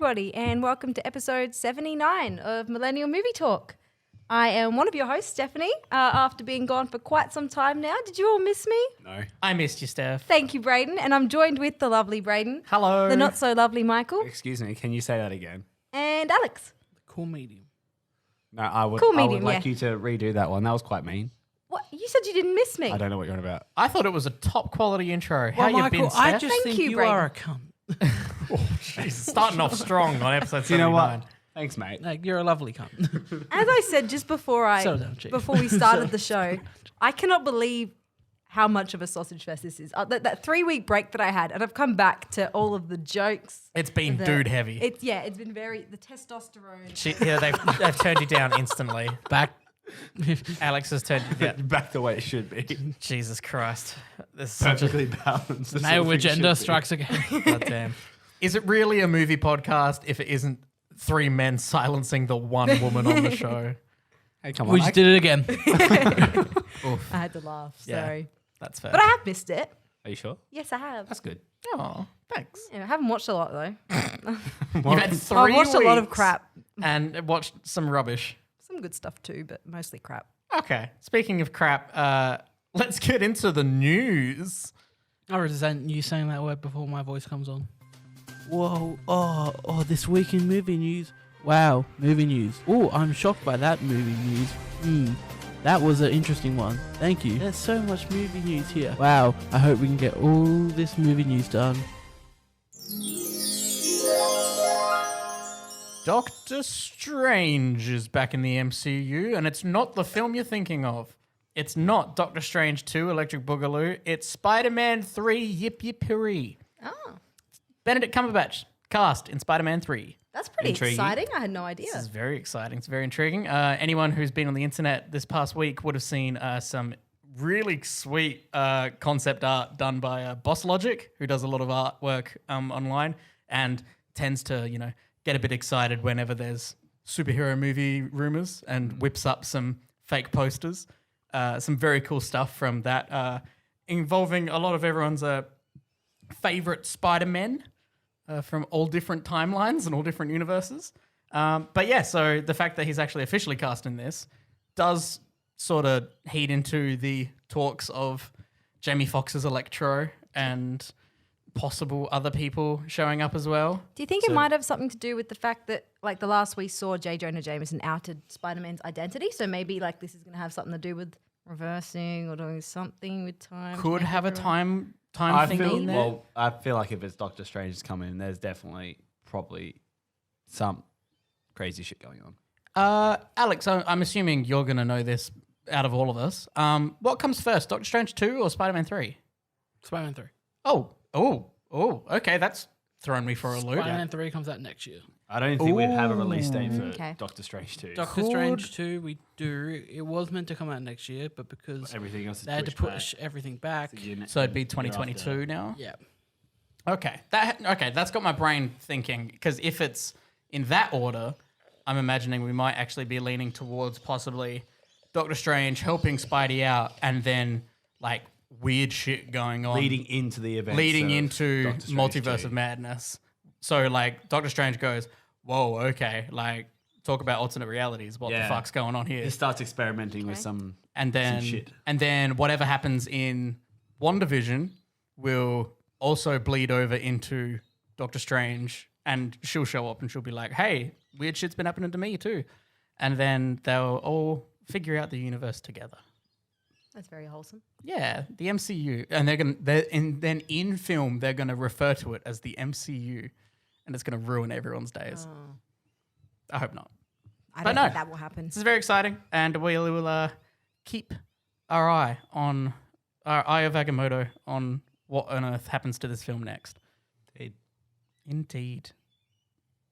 everybody, and welcome to episode 79 of Millennial Movie Talk. I am one of your hosts, Stephanie, after being gone for quite some time now. Did you all miss me? No. I missed you, Steph. Thank you, Braden, and I'm joined with the lovely Braden. Hello. The not-so-lovely Michael. Excuse me, can you say that again? And Alex. Cool medium. No, I would, Cool I would medium, like yeah. you to redo that one. That was quite mean. What? You said you didn't miss me. I don't know what you're on about. I thought it was a top quality intro. How you Michael, been, Steph? I just Thank think you, you Braden. are a cunt. Starting off strong on episode 79. You know what? Thanks, mate. Like, you're a lovely cunt. As I said just before before we started the show, I cannot believe how much of a sausage fest this is. That 3-week break that I had, and I've come back to all of the jokes. It's been dude heavy. It's been the testosterone. They've turned you down instantly. Back. Alex has turned you down. Back the way it should be. Jesus Christ. This is such a Perfectly balanced. That's Male what it agenda should be. strikes again. goddamn. Is it really a movie podcast if it isn't 3 men silencing the one woman on the show? Hey, come on. We just did it again. I had to laugh. Yeah. Sorry, That's fair. but I have missed it. Are you sure? Yes, I have. That's good. Oh, thanks. Yeah, I haven't watched a lot though. You've had 3 I've watched a lot of weeks crap. and watched some rubbish. Some good stuff too, but mostly crap. Okay. Speaking of crap, let's get into the news. I resent you saying that word before my voice comes on. Whoa. Oh, this week in movie news. Wow, movie news. Oh, I'm shocked by that movie news. That was an interesting one. Thank you. There's so much movie news here. Wow, I hope we can get all this movie news done. Doctor Strange is back in the MCU, and it's not the film you're thinking of. It's not Doctor Strange 2, Electric Boogaloo. It's Spider-Man 3, Yip Yip Hooray. Oh, Benedict Cumberbatch, cast in Spider-Man 3. that's pretty Intriguing. exciting. I had no idea. This is very exciting. It's very intriguing. Anyone who's been on the internet this past week would have seen some really sweet concept art done by Boss Logic, who does a lot of artwork online and tends to, get a bit excited whenever there's superhero movie rumors and whips up some fake posters. Some very cool stuff from that, involving a lot of everyone's favorite Spider-Men from all different timelines and all different universes. But yeah, so the fact that he's actually officially cast in this does sort of heed into the talks of Jamie Foxx's Electro and possible other people showing up as well. Do you think it might have something to do with the fact that, like, the last we saw, J. Jonah Jameson outed Spider-Man's identity? So maybe, like, this is going to have something to do with reversing or doing something with time. Could have a time I thing feel, in there. well, I feel like if it's Doctor Strange is coming in, there's definitely probably some crazy shit going on. Alex, I'm assuming you're going to know this out of all of us. What comes first, Doctor Strange 2 or Spider-Man 3? Spider-Man 3. Oh, okay, that's thrown me for a loop. Spider-Man 3 comes out next year. I don't think we'd have a release date for Okay. Doctor Strange 2. Doctor Strange 2, we do. It was meant to come out next year, but because Everything else is they had to pushed back. push everything back. So it'd be Year 2022 after. now? Yeah. Okay, that's got my brain thinking, because if it's in that order, I'm imagining we might actually be leaning towards possibly Doctor Strange helping Spidey out and then, like, weird shit going on. Leading into the event. Leading into Doctor Strange Multiverse 2. of Madness. So, like, Doctor Strange goes, whoa, okay, like, talk about alternate realities. What the Yeah. fuck's going on here? He starts experimenting with some And then, shit. and then whatever happens in WandaVision will also bleed over into Doctor Strange, and she'll show up and she'll be like, hey, weird shit's been happening to me too. And then they'll all figure out the universe together. That's very wholesome. Yeah, the MCU, and then in film they're gonna refer to it as the MCU, and it's gonna ruin everyone's days. I hope not. I But don't no. think that will happen. This is very exciting, and we will keep our eye of Agamotto on what on earth happens to this film next. Indeed.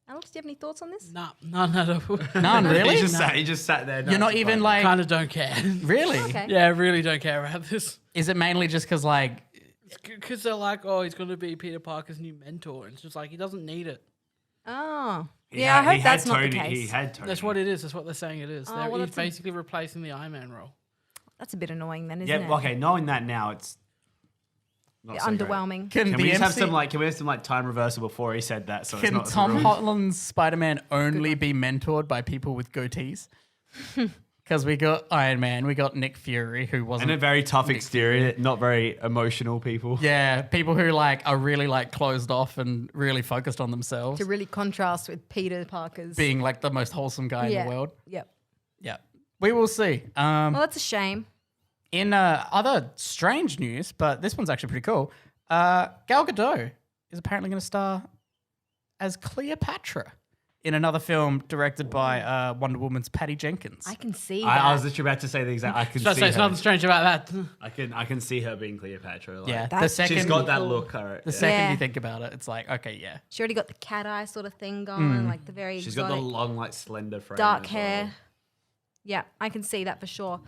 Alex, do you have any thoughts on this? Nah, none at all. None, really? He just sat there. You're not even like Kind of don't care. really. Okay. Yeah, I really don't care about this. Is it mainly just because like Because they're like, oh, he's going to be Peter Parker's new mentor. And it's just like, he doesn't need it. Oh. Yeah, I hope that's not the case. He had Tony. That's what it is. That's what they're saying it is. Oh, They're well, he's that's a- basically replacing the Iron Man role. That's a bit annoying then, isn't Yeah, it? okay, knowing that now, it's not so great. underwhelming. Can we just have some time reversal before he said that? So Can it's not Tom Holland's Spider-Man only be mentored by people with goatees? Because we got Iron Man, we got Nick Fury, who wasn't... And a very tough exterior, not very emotional people. Yeah, people who are really closed off and really focused on themselves. To really contrast with Peter Parker's being the most wholesome guy in the world. Yep. Yeah. We will see. Well, that's a shame. In other strange news, but this one's actually pretty cool, Gal Gadot is apparently going to star as Cleopatra in another film directed by Wonder Woman's Patty Jenkins. I can see that. I was literally about to say the exact. I can see. There's nothing strange about that. I can see her being Cleopatra. Yeah, the second she's got that look. Right? The second you think about it, it's okay, yeah. She already got the cat eye sort of thing going, the very She's exotic, got the long, slender frame. dark as well. hair. Yeah, I can see that for sure.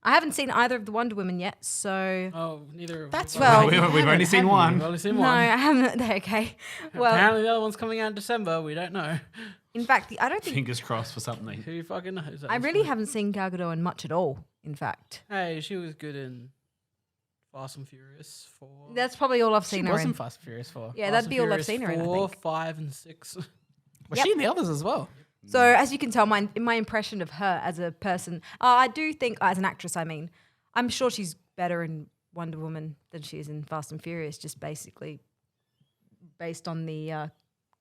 I haven't seen either of the Wonder Women yet, so... Oh, neither. That's well, We've only seen one. We've only seen no, one. I haven't. Okay. Well, Apparently the other one's coming out in December. We don't know. in fact, I don't think... Fingers crossed for something. Who fucking knows? I really haven't seen Gal Gadot in much at all, in fact. Hey, she was good in Fast and Furious 4. That's probably all I've She seen her was in in. Fast and Furious 4. Yeah, Fast that'd and be all I've Furious seen her in, I 4, think. 5, and 6. Was she in the others as well? So, as you can tell, my impression of her as a person... I do think, as an actress, I'm sure she's better in Wonder Woman than she is in Fast and Furious, just basically based on the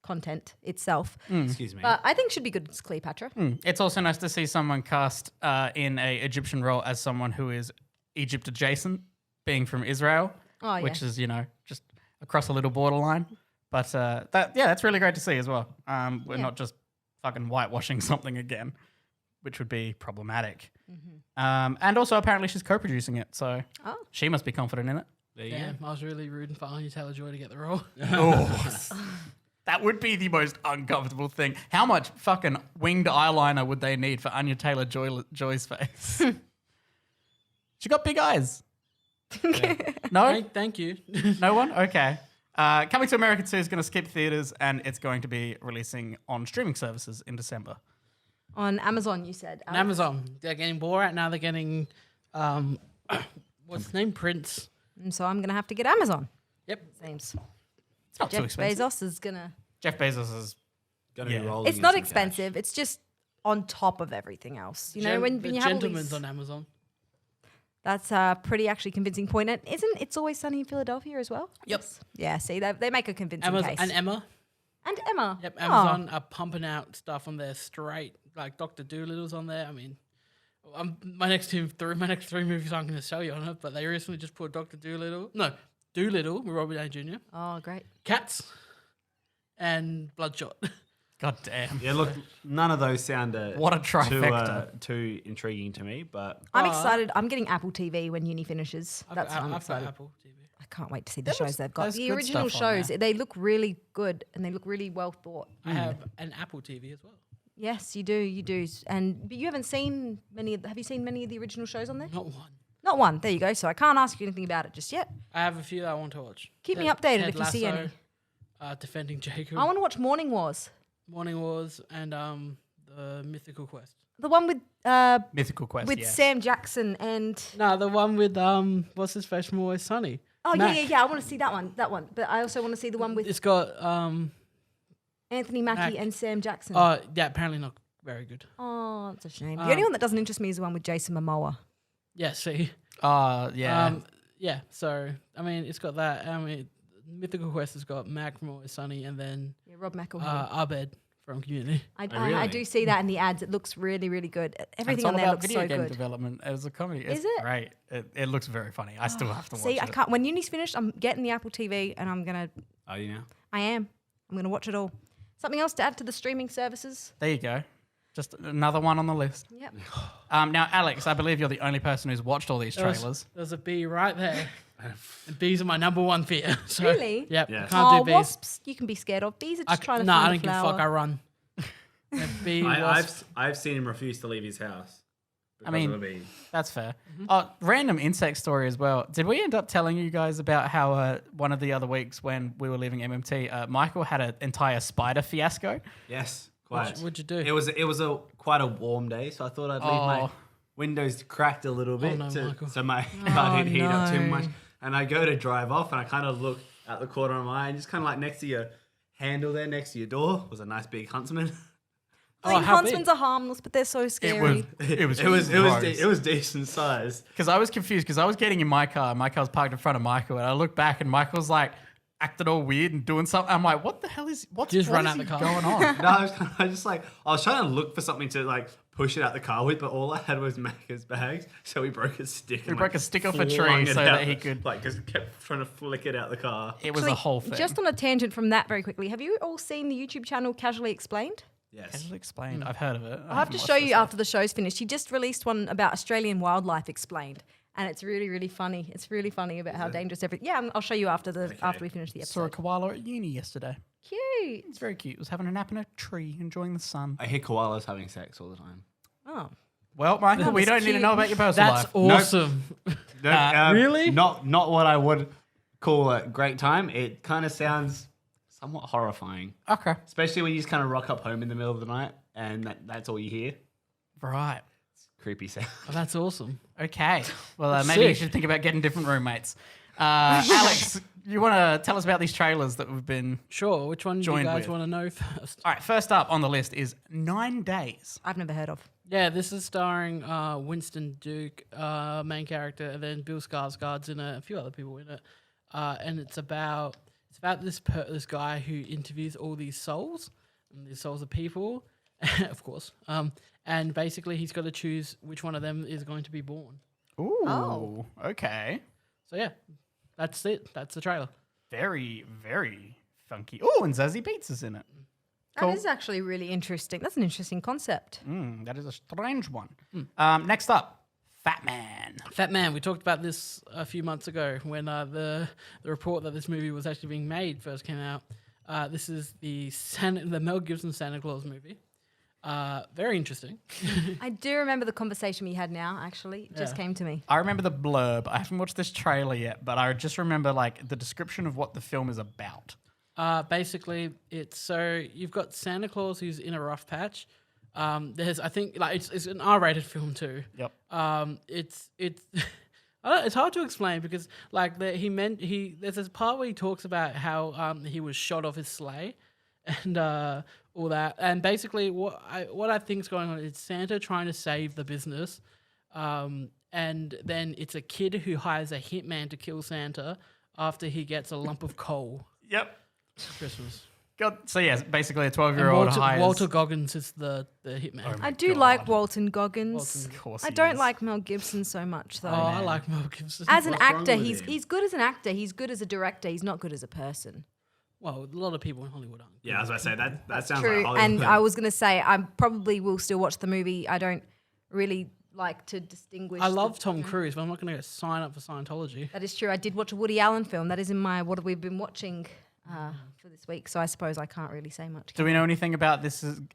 content itself. Excuse me. But I think she'd be good as Cleopatra. It's also nice to see someone cast in a Egyptian role as someone who is Egypt adjacent, being from Israel, Oh, yeah. which is, just across a little borderline. But that's really great to see as well. We're not just fucking whitewashing something again, which would be problematic. And also apparently she's co-producing it, so she must be confident in it. There you Damn, I was really rooting for Anya Taylor-Joy to get the role. That would be the most uncomfortable thing. How much fucking winged eyeliner would they need for Anya Taylor-Joy's face? She got big eyes. No? Thank you. No one? Okay. Coming to America 2 is going to skip theaters and it's going to be releasing on streaming services in December. On Amazon, you said. On Amazon. They're getting Borat, now they're getting, what's his name? Prince. And so I'm going to have to get Amazon. Yep. Seems. It's not too Jeff expensive. Bezos is going to... Jeff Bezos is... Going to be rolling. It's in not some expensive. It's just on top of everything else. You know, The when you have all Gentleman's these... on Amazon. That's a pretty actually convincing point. And isn't It's Always Sunny in Philadelphia as well? Yep. Yeah, see, they make a convincing Amazon case. and Emma. And Emma. Yep, Oh. Amazon are pumping out stuff on there straight. Like Dr. Doolittle's on there. I mean, my next three movies aren't going to show you on it, but they recently just put Doolittle with Robert Downey Jr., Oh, great. Cats, and Bloodshot. God damn. Yeah, look, none of those sound What a trifecta. too intriguing to me, but I'm excited. I'm getting Apple TV when uni finishes. That's what I'm I've got excited. Apple TV. I can't wait to see the shows they've got. there's The good original stuff on shows, they look really good and they look really well thought. I have an Apple TV as well. Yes, you do. You do. But you haven't seen many. Have you seen many of the original shows on there? Not one. Not one. There you go. So I can't ask you anything about it just yet. I have a few that I want to watch. Keep me updated if you see any. Defending Jacob. I want to watch Morning Wars. Morning Wars and the Mythical Quest. The one with Mythical Quest, with yeah. Sam Jackson and No, the one with what's his face from Always Sunny. oh Mac. yeah. I want to see that one. But I also want to see the one with It's got Anthony Mackie Mac. and Sam Jackson. yeah, apparently not very good. Oh, that's a shame. The only one that doesn't interest me is the one with Jason Momoa. Yeah, see. Yeah. Yeah, so I mean it's got that. I mean Mythical Quest has got Mac from Always Sunny and then Yeah, Rob McElhenney. Abed from Community. I really? do see that in the ads. It looks really, really good. Everything it's all on there about looks video so game good. development as a comedy. It's Is it? great. It looks very funny. I still have to watch See, it. I can't. When uni's finished, I'm getting the Apple TV and I'm gonna. are you now? I am. I'm gonna watch it all. Something else to add to the streaming services? There you go. Just another one on the list. Yep. Now, Alex, I believe you're the only person who's watched all these trailers. There's a bee right there. And bees are my number one fear. So, Really? Yep. Yeah. I can't do bees. Wasps you can be scared of. Bees are just trying to I find don't a give a flower. fuck. I run. Yeah, bee, wasp. I've seen him refuse to leave his house. I mean, because of a bee. That's fair. Random insect story as well. Did we end up telling you guys about how one of the other weeks when we were leaving MMT, Michael had an entire spider fiasco? Yes, quite. What'd you do? It was quite a warm day, so I thought I'd leave my windows cracked a little bit no, Michael. so my car didn't heat up too much. And I go to drive off, and I kind of look out the corner of my eye, and just kind of like next to your handle there, next to your door, was a nice big huntsman. I mean, how big? huntsmans are harmless, but they're so scary. It was It was decent size. Because I was confused because I was getting in my car. My car was parked in front of Michael, and I looked back, and Michael's like acting all weird and doing something. I'm like, what the hell is what's Just what run is out he the car. going on? No, I was trying to look for something to like push it out the car with, but all I had was Macca's bags, so we broke a stick. We and, broke like, a stick off a flung tree it so out, that he could. like just kept trying to flick it out the car. It was a Actually, whole thing. Just on a tangent from that very quickly, have you all seen the YouTube channel Casually Explained? Yes. Casually explained. I've heard of it. I'll have to show you after the show's finished. He just released one about Australian wildlife explained. And it's really, really funny. It's really funny about how dangerous everything. Yeah, I'll show you after we finish the Saw a episode. koala at uni yesterday. Cute. It's very cute. It was having a nap in a tree, enjoying the sun. I hear koalas having sex all the time. Oh, Well, Michael, That we was don't need to cute. know about your personal That's life. awesome. Really? Not what I would call a great time. It kind of sounds somewhat horrifying, Okay. especially when you just kind of rock up home in the middle of the night and that's all you hear. Right. Creepy sound. Oh, that's awesome. Okay. Well, maybe you Sick. should think about getting different roommates. Alex, you want to tell us about these trailers that we've been... Sure. Which one do you Joined guys with. want to know first? All right, first up on the list is 9 Days. I've never heard of. Yeah, this is starring Winston Duke, main character, and then Bill Skarsgård's in it, a few other people in it, and it's about this guy who interviews all these souls, and these souls of people, of course, and basically he's got to choose which one of them is going to be born. Ooh. Oh. Okay. So yeah, that's it. That's the trailer. Very, very funky. Oh, and Zazie Beetz is in it. Cool. That is actually really interesting. That's an interesting concept. That is a strange one. Next up, Fat Man. Fat Man. We talked about this a few months ago when the report that this movie was actually being made first came out. This is the Mel Gibson Santa Claus movie. Very interesting. I do remember the conversation we had now, actually. It just came to me. I remember the blurb. I haven't watched this trailer yet, but I just remember like the description of what the film is about. Basically, you've got Santa Claus who's in a rough patch. There's I think like it's an R-rated film too. Yep. It's it's hard to explain because like there's this part where he talks about how he was shot off his sleigh and all that, and basically what I think's going on is Santa trying to save the business, and then it's a kid who hires a hitman to kill Santa after he gets a lump of coal. Yep. for Christmas. So yes, basically a And 12-year-old hires... Walter Goggins is the hitman. Oh I do God. like Walton Goggins. Of course I he don't is. like Mel Gibson so much, though. I like Mel Gibson. As an What's wrong actor, with he's him? good as an actor. He's good as a director. He's not good as a person. Well, a lot of people in Hollywood aren't. Yeah, I was about to say that sounds True. like Hollywood. And I was going to say, I probably will still watch the movie. I don't really like to distinguish. I love Tom Cruise, but I'm not going to sign up for Scientology. That is true. I did watch a Woody Allen film. That is in my what have we been watching for this week. So I suppose I can't really say much. Do we know anything about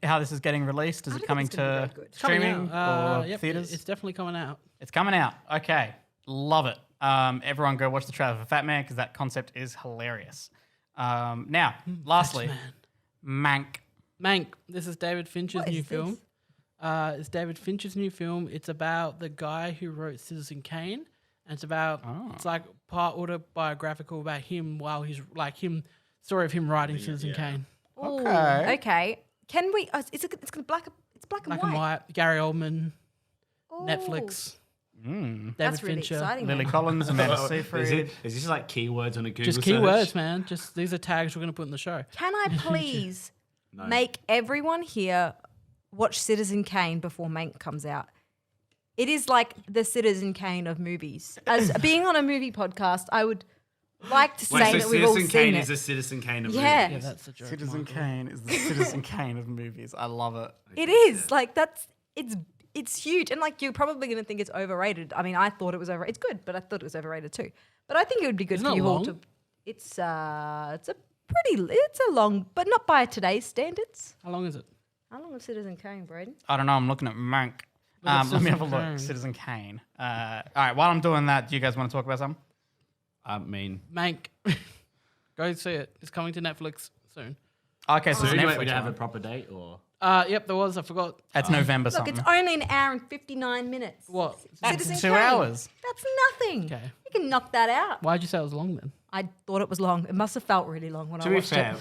how this is getting released? Is I it think coming it's gonna be to very good. It's Coming streaming out. or Yep, theaters? it's definitely coming out. It's coming out. Okay. Love it. Everyone go watch the trailer for Fat Man because that concept is hilarious. Now, lastly, Mank. Mank. This is David Fincher's What is new this? film. It's David Fincher's new film. It's about the guy who wrote Citizen Kane. And it's about, it's like part autobiographical about him while he's like story of him writing Citizen Kane. Ooh, Okay. Okay. Can we? It's black Black and and white. Gary Oldman, Ooh, Netflix. David That's really Fincher. exciting. Lily man. Collins, Amanda Is Seyfried. this like keywords on a Google Just search? keywords, man. Just these are tags we're going to put in the show. Can I please No. make everyone here watch Citizen Kane before Mank comes out? It is like the Citizen Kane of movies. As being on a movie podcast, I would like to say Wait, so that we've all Citizen seen Kane it. is a Citizen Kane of Yeah. Yeah, movies. that's the joke. Citizen Michael. Kane is the Citizen Kane of movies. I love it. It is like it's huge, and like you're probably going to think it's overrated. I mean, I thought it was over. It's good, but I thought it was overrated too. But I think it would be good Isn't for it you all long? to. It's a long, but not by today's standards. How long is it? How long is Citizen Kane, Braden? I don't know. I'm looking at Mank. Look at Let me have a Citizen look. Kane. Citizen Kane. All right. While I'm doing that, do you guys want to talk about something? I mean, Mank. Go see it. It's coming to Netflix soon. Okay, so so it's do you Netflix. want me to have a one. proper date or? Yep, there was. I forgot. That's November Look, something. it's only an hour and 59 minutes. What? That's Citizen 2 Kane. hours. That's nothing. Okay. You can knock that out. Why'd you say it was long then? I thought it was long. It must have felt really long when To I be watched fair, it.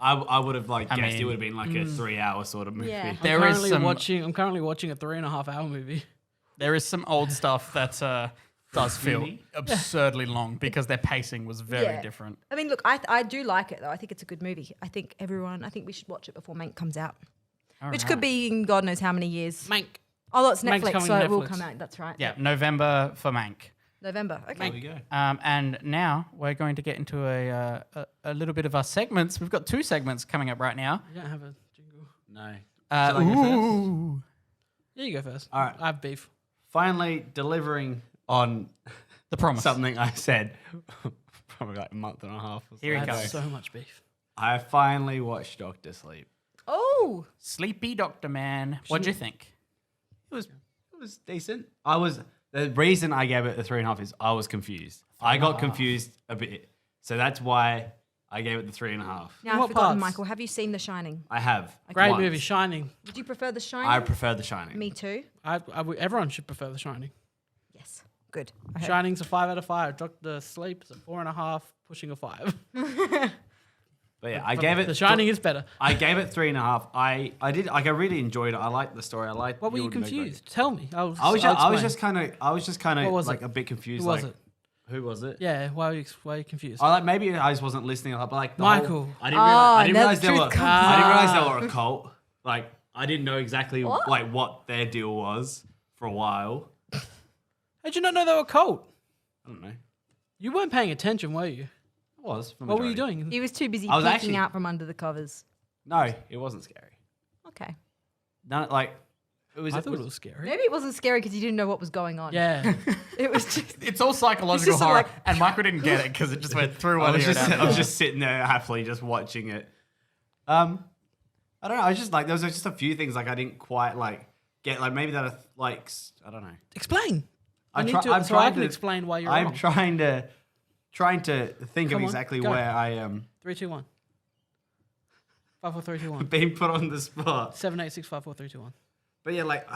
I would have like I guessed it mean- would have been like a 3-hour sort of movie. Yeah. There is some I'm currently watching a 3.5-hour movie. there is some old stuff that does feel Really? absurdly long because their pacing was very Yeah. different. I mean, look, I do like it though. I think it's a good movie. I think we should watch it before Mank comes out, which could be in God knows how many years. Mank. Oh, it's Mank's Netflix, coming so to it will Netflix. come out. That's right. Yeah, November for Mank. November. Okay. There we go. And now we're going to get into a little bit of our segments. We've got 2 segments coming up right now. You don't have a jingle. No. Shall I go first? Ooh. Yeah, you go first. All right. I have beef. Finally delivering on The promise. something I said probably like a month and a half. Or Here I we so. go. have so much beef. I finally watched Doctor Sleep. Oh, Sleepy Doctor Man. What'd you think? It was decent. The reason I gave it a 3.5 is I was confused. I got confused a bit, so that's why I gave it the 3.5. now What I've forgotten, parts? Michael. Have you seen The Shining? I have. Great once. movie, Shining. Would you prefer The Shining? I prefer The Shining. Me too. Everyone should prefer The Shining. Yes. Good. I hope. Shining's a 5 out of 5. Doctor Sleep is a 4.5, pushing a 5. But yeah, I gave it. The Shining is better. I gave it 3.5. I did. Like, I really enjoyed it. I liked the story. I liked. What were you Ewan McGregor. confused? Tell me. I was I'll just kind of What was like it? a bit confused. Who was like, it? Who was it? Yeah, why are you confused? I like maybe I just wasn't listening. But like the Michael. whole, I didn't realize they now the were. truth comes I didn't out. realize they were a cult. Like I didn't know exactly What? like what their deal was for a while. How'd you not know they were cold? I don't know. You weren't paying attention, were you? It was. for What were you majority. doing? He was too busy I was peeking actually- out from under the covers. No, it wasn't scary. Okay. None like it was. I thought it was scary. Maybe it wasn't scary because you didn't know what was going on. Yeah. It was just. It's all psychological just horror, like- and Michael didn't get it because it just went through I one was ear just and out I was the just sitting there happily just watching it. I don't know. I was just like there was just a few things like I didn't quite like get like maybe that are like I don't know. Explain. I need try- to, I'm so I trying can to- explain why you're I'm wrong. trying to think Come of on, exactly go. where I am 3, 2, 1. 5, 4, 3, 2, 1. being put on the spot. 7, 8, 6, 5, 4, 3, 2, 1. But yeah, like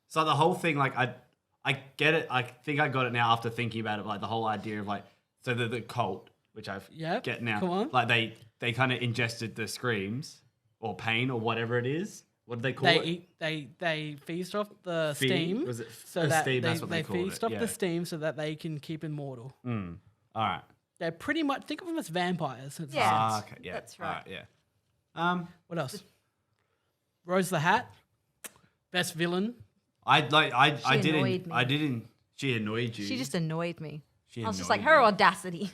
so the whole thing like I get it. I think I got it now after thinking about it. Like the whole idea of like so the cult, which I Yep, get now. come on. Like they kind of ingested the screams or pain or whatever it is. What do they call it? They feast off the Feed? steam. Was it so the that steam? That's what they called feast it, off yeah. the steam so that they can keep immortal. All right. They're pretty much think of them as vampires. in a Yeah. sense. Okay. Yeah. That's All right. Yeah. What else? Rose the Hat, best villain. I She didn't. annoyed me. I didn't. She annoyed you. She just annoyed me. She I was just annoyed like, her you. audacity.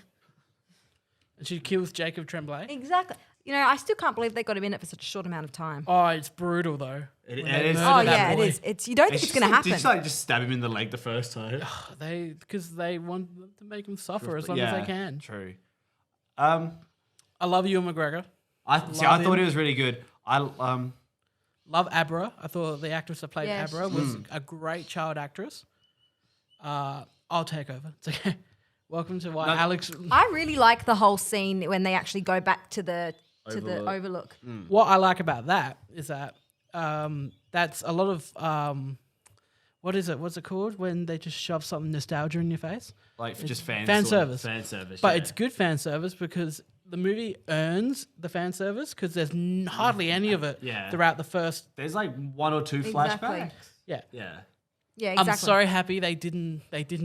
And she kills Jacob Tremblay. Exactly. You know, I still can't believe they got him in it for such a short amount of time. Oh, it's brutal though. It when they is. murder Oh, that yeah, boy. it is. It's you don't think it's going to happen. Did you like just stab him in the leg the first time? Because they want to make him suffer as long as they can. True. I love Ewan McGregor. I Love thought him. it was really good. Love Abra. I thought the actress that played Yeah, Abra she's- was a great child actress. I'll take over. It's okay. Welcome to why No. Alex. I really like the whole scene when they actually go back to the overlook. What I like about that is that that's a lot of what is it? What's it called when they just shove something nostalgia in your face? like just fan service. Fan service. But yeah. it's good fan service because the movie earns the fan service because there's hardly any of it Yeah. throughout the first. There's like one or two Exactly. flashbacks. Yeah, Yeah. Yeah, exactly. I'm so happy they didn't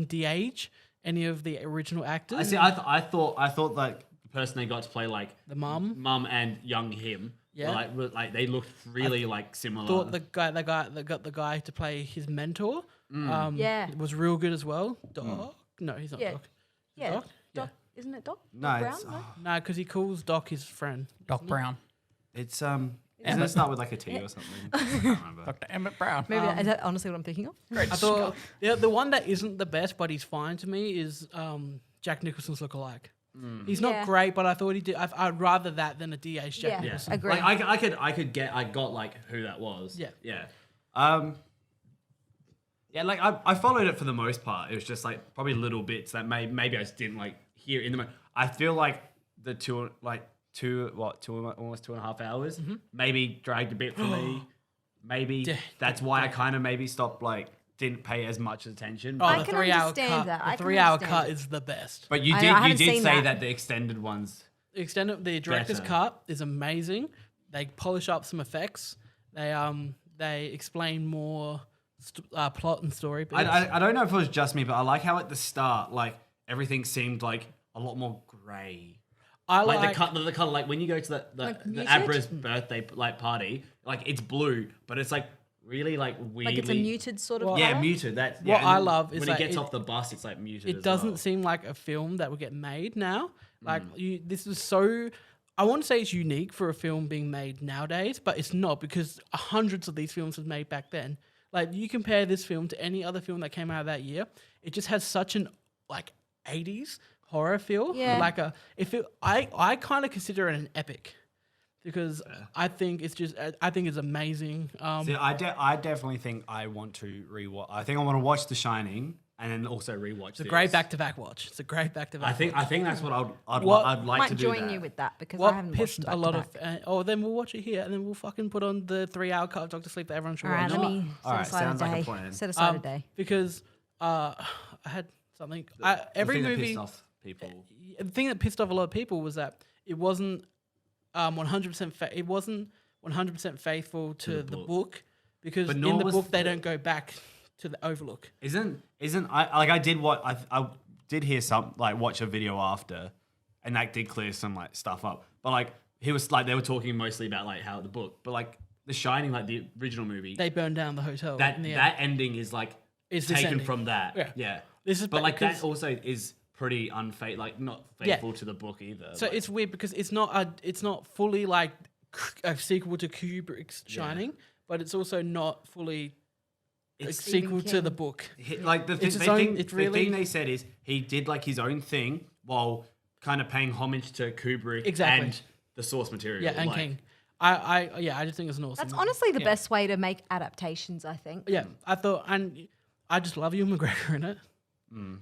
de-age any of the original actors. I see. I thought like the person they got to play like The mum and young him. Yeah. were like they looked really like similar. thought the guy that got the guy to play his mentor. Yeah. was real good as well. Doc? No, he's not Yeah. Doc. yeah. Doc? Doc, isn't it Doc? No, Doc it's- Brown? No, because he calls Doc his friend. Doc Brown. it's Doesn't it start with like a T or something? I can't remember. Dr. Emmett Brown. Maybe is that honestly what I'm thinking of? Great I thought the one that isn't the best, but he's fine to me, is Jack Nicholson's lookalike. He's not Yeah. great, but I thought he did. I'd rather that than a DH Jack Yeah. Yeah, Nicholson. Agree. Like I got like who that was. Yeah. yeah. Yeah, like I followed it for the most part. It was just like probably little bits that maybe I just didn't like hear in the moment. I feel like the two like almost 2.5 hours. Maybe dragged a bit for me. Maybe Yeah, that's why I kind of maybe stopped didn't pay as much attention. Oh, I the can 3-hour understand cut. that. I The can 3-hour understand cut it. is the best. But you I know, I haven't did seen say that. that the extended ones. The director's Better. cut is amazing. They polish up some effects. They explain more plot and story. But I don't know if it was just me, but I like how at the start, everything seemed a lot more grey. I Like the color, when you go to the muted? Abra's birthday party, it's blue, but it's really weirdly. Like it's a muted sort of Well, Yeah, colour? muted. That's What and I then love is when that he gets it- off the bus, it's muted. it as doesn't well. seem like a film that would get made now. This is so. I want to say it's unique for a film being made nowadays, but it's not because hundreds of these films was made back then. You compare this film to any other film that came out that year, it just has such an 80s horror feel. Yeah. I kind of consider it an epic because I think it's amazing. See, I definitely think I want to rewatch. I think I want to watch The Shining and then also rewatch. It's a great back-to-back watch. It's a great back-to-back. I think that's what I'd What- like I might to do. join that. you with that because I What haven't pissed watched a lot of back-to-back. then we'll watch it here and then we'll fucking put on the 3-hour cut of Doctor Sleep that everyone should All right, watch. let me All set right, aside sounds a like a day. plan. Set aside a day. Because I had something. Every The thing that movie, pissed off people. the thing that pissed off a lot of people was that it wasn't 100%. It wasn't 100% faithful to the book because But in nor the was book they don't go back to the Overlook. Isn't I did what I did hear some watch a video after, and that did clear some stuff up. But he was they were talking mostly about how the book, but The Shining, the original movie, They burned down the hotel. that in the that end. ending is Is this taken ending. from that. Yeah. This is But because- that also is pretty not Yeah. faithful to the book either. So it's weird because it's not fully a sequel to Kubrick's Shining, but it's also not fully a sequel to King. the book. The It's its own- it really- thing they said is he did his own thing while kind of paying homage to Kubrick Exactly. and the source material. Yeah, and King. I just think it's an awesome. That's movie. honestly the best way to make adaptations, I think. Yeah, I thought, and I just love Ewan McGregor in it.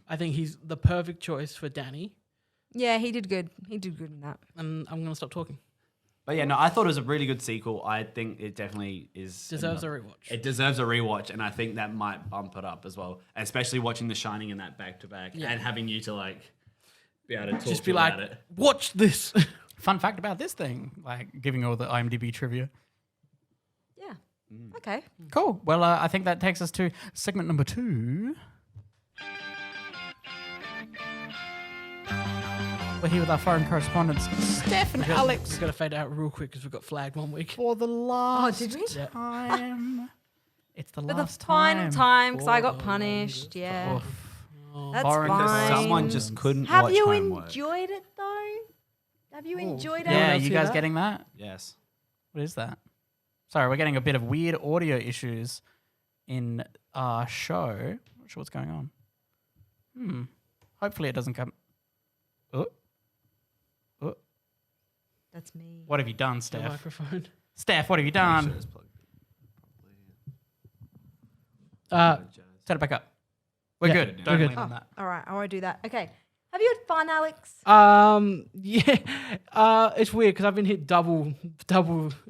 I think he's the perfect choice for Danny, Yeah, he did good. He did good in that. and I'm gonna stop talking. But yeah, no, I thought it was a really good sequel. I think it definitely Deserves a rewatch. It deserves a rewatch, and I think that might bump it up as well. Especially watching The Shining in that back to back, and having you to be able to talk Just to be like, about it. watch this. Fun fact about this thing, giving all the IMDb trivia. Yeah. Okay. Cool. Well, I think that takes us to segment number 2. We're here with our foreign correspondents, Steph and Alex, We've got to fade out real quick because we got flagged one week. for the last did we? time. It's the For the last final time, because I got for- punished. Yeah. Oof. That's Foreign fine. Someone just couldn't Have watch you homework. enjoyed it though? Have you enjoyed it? Yeah, else you hear guys that? getting that? Yes. What is that? Sorry, we're getting a bit of weird audio issues in our show. Not sure what's going on. Hopefully it doesn't come. Oh. Oh. That's me. What have you done, The Steph? microphone. Steph, what have you done? Set it back up. We're Yeah, good. we're Don't good. lean on that. All right, I won't do that. Okay. Have you had fun, Alex? Yeah. It's weird because I've been hit double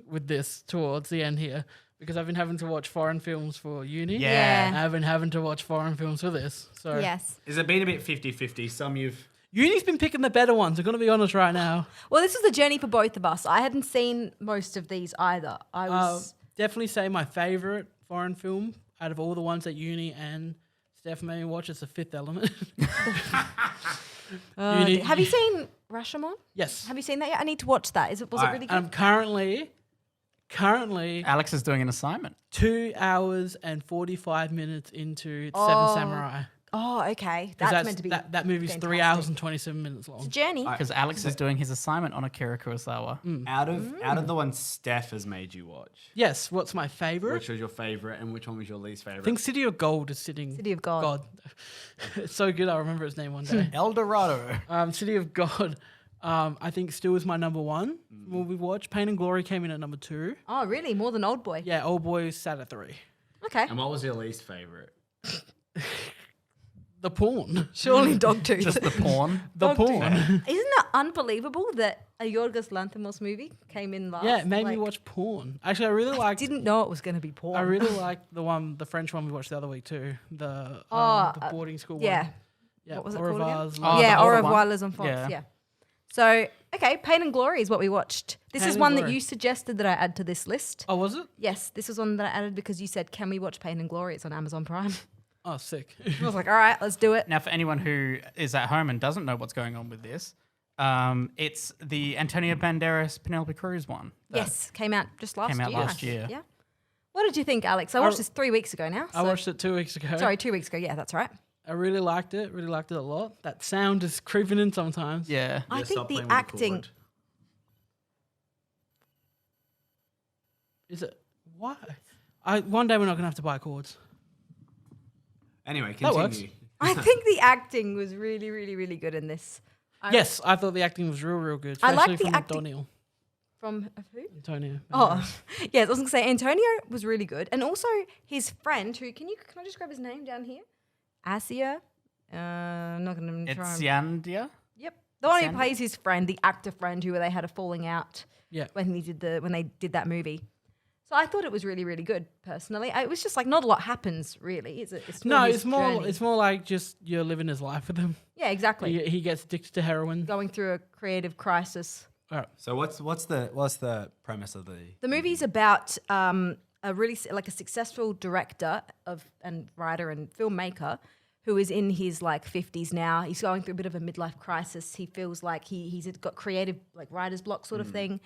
with this towards the end here because I've been having to watch foreign films for uni. Yeah. I've been having to watch foreign films for this. So Yes. Has it been a bit 50-50? Some you've... Uni's been picking the better ones. I'm gonna be honest right now. Well, this was a journey for both of us. I hadn't seen most of these either. I was. Definitely say my favorite foreign film out of all the ones that Uni and Steph made me watch is The Fifth Element. Uni- Have you seen Rashomon? Yes. Have you seen that yet? I need to watch that. Was it really good? I'm currently Alex is doing an assignment. 2 hours and 45 minutes into Oh. Seven Samurai. Oh, okay. 'Cause That's meant to be. that movie's 3 fantastic. hours and 27 minutes It's a long. journey. Because Alex is doing his assignment on Akira Kurosawa. Out of the ones Steph has made you watch, Yes, what's my favorite? which was your favorite and which one was your least favorite? I think City of Gold is sitting. City of God. It's so good. I'll remember his name one day. El Dorado. City of God, I think still is my number one movie watch. Pain and Glory came in at number 2. Oh, really? More than Old Boy? Yeah, Old Boy sat at 3. Okay. And what was your least favorite? The Porn. Surely Dogtooth. Just the porn. The Dog Porn. Isn't that unbelievable that a Yorgos Lanthimos movie came in last? Yeah, it made me Like, watch porn. Actually, I really liked. Didn't know it was going to be porn. I really liked the French one we watched the other week too. The boarding school yeah. one. Yeah. What was it Au called again? revoir's Oh, yeah, the Au older revoir one. les enfants. Yeah. Yeah. So, okay, Pain and Glory is what we watched. This Pain is and one that Glory. you suggested that I add to this list. Oh, was it? Yes, this was one that I added because you said, can we watch Pain and Glory? It's on Amazon Prime. Oh, sick. I was like, all right, let's do it. Now, for anyone who is at home and doesn't know what's going on with this, it's the Antonio Banderas Penelope Cruz one. that Yes, came out just last Came year. out I last think. year. Yeah. What did you think, Alex? I watched this 3 weeks ago now. I watched it 2 weeks ago. Sorry, 2 weeks ago. Yeah, that's right. I really liked it. Really liked it a lot. That sound is creeping in sometimes. Yeah. I Yeah, think stop the playing with acting. cord. Is it? Why? One day we're not gonna have to buy cords. Anyway, That continue. works. I think the acting was really, really, really good in this. Yes, I thought the acting was real good. I like especially the from acting- Antonio. From who? Antonio. Oh, yes. I was gonna say Antonio was really good, and also his friend. Who can I just grab his name down here? Asia. I'm not gonna try. It's and- Yandia. Yep, the one who Sandy? plays his friend, the actor friend, who they had a falling out. Yeah. When they did that movie. So I thought it was really, really good. Personally, it was just like not a lot happens really. It's No, his it's more. journey. It's more like just you're living his life with him. Yeah, exactly. He gets addicted to heroin. Going through a creative crisis. So what's the premise of the? The movie's about a really like a successful director and writer and filmmaker who is in his like 50s now. He's going through a bit of a midlife crisis. He feels like he's got creative like writer's block sort of thing,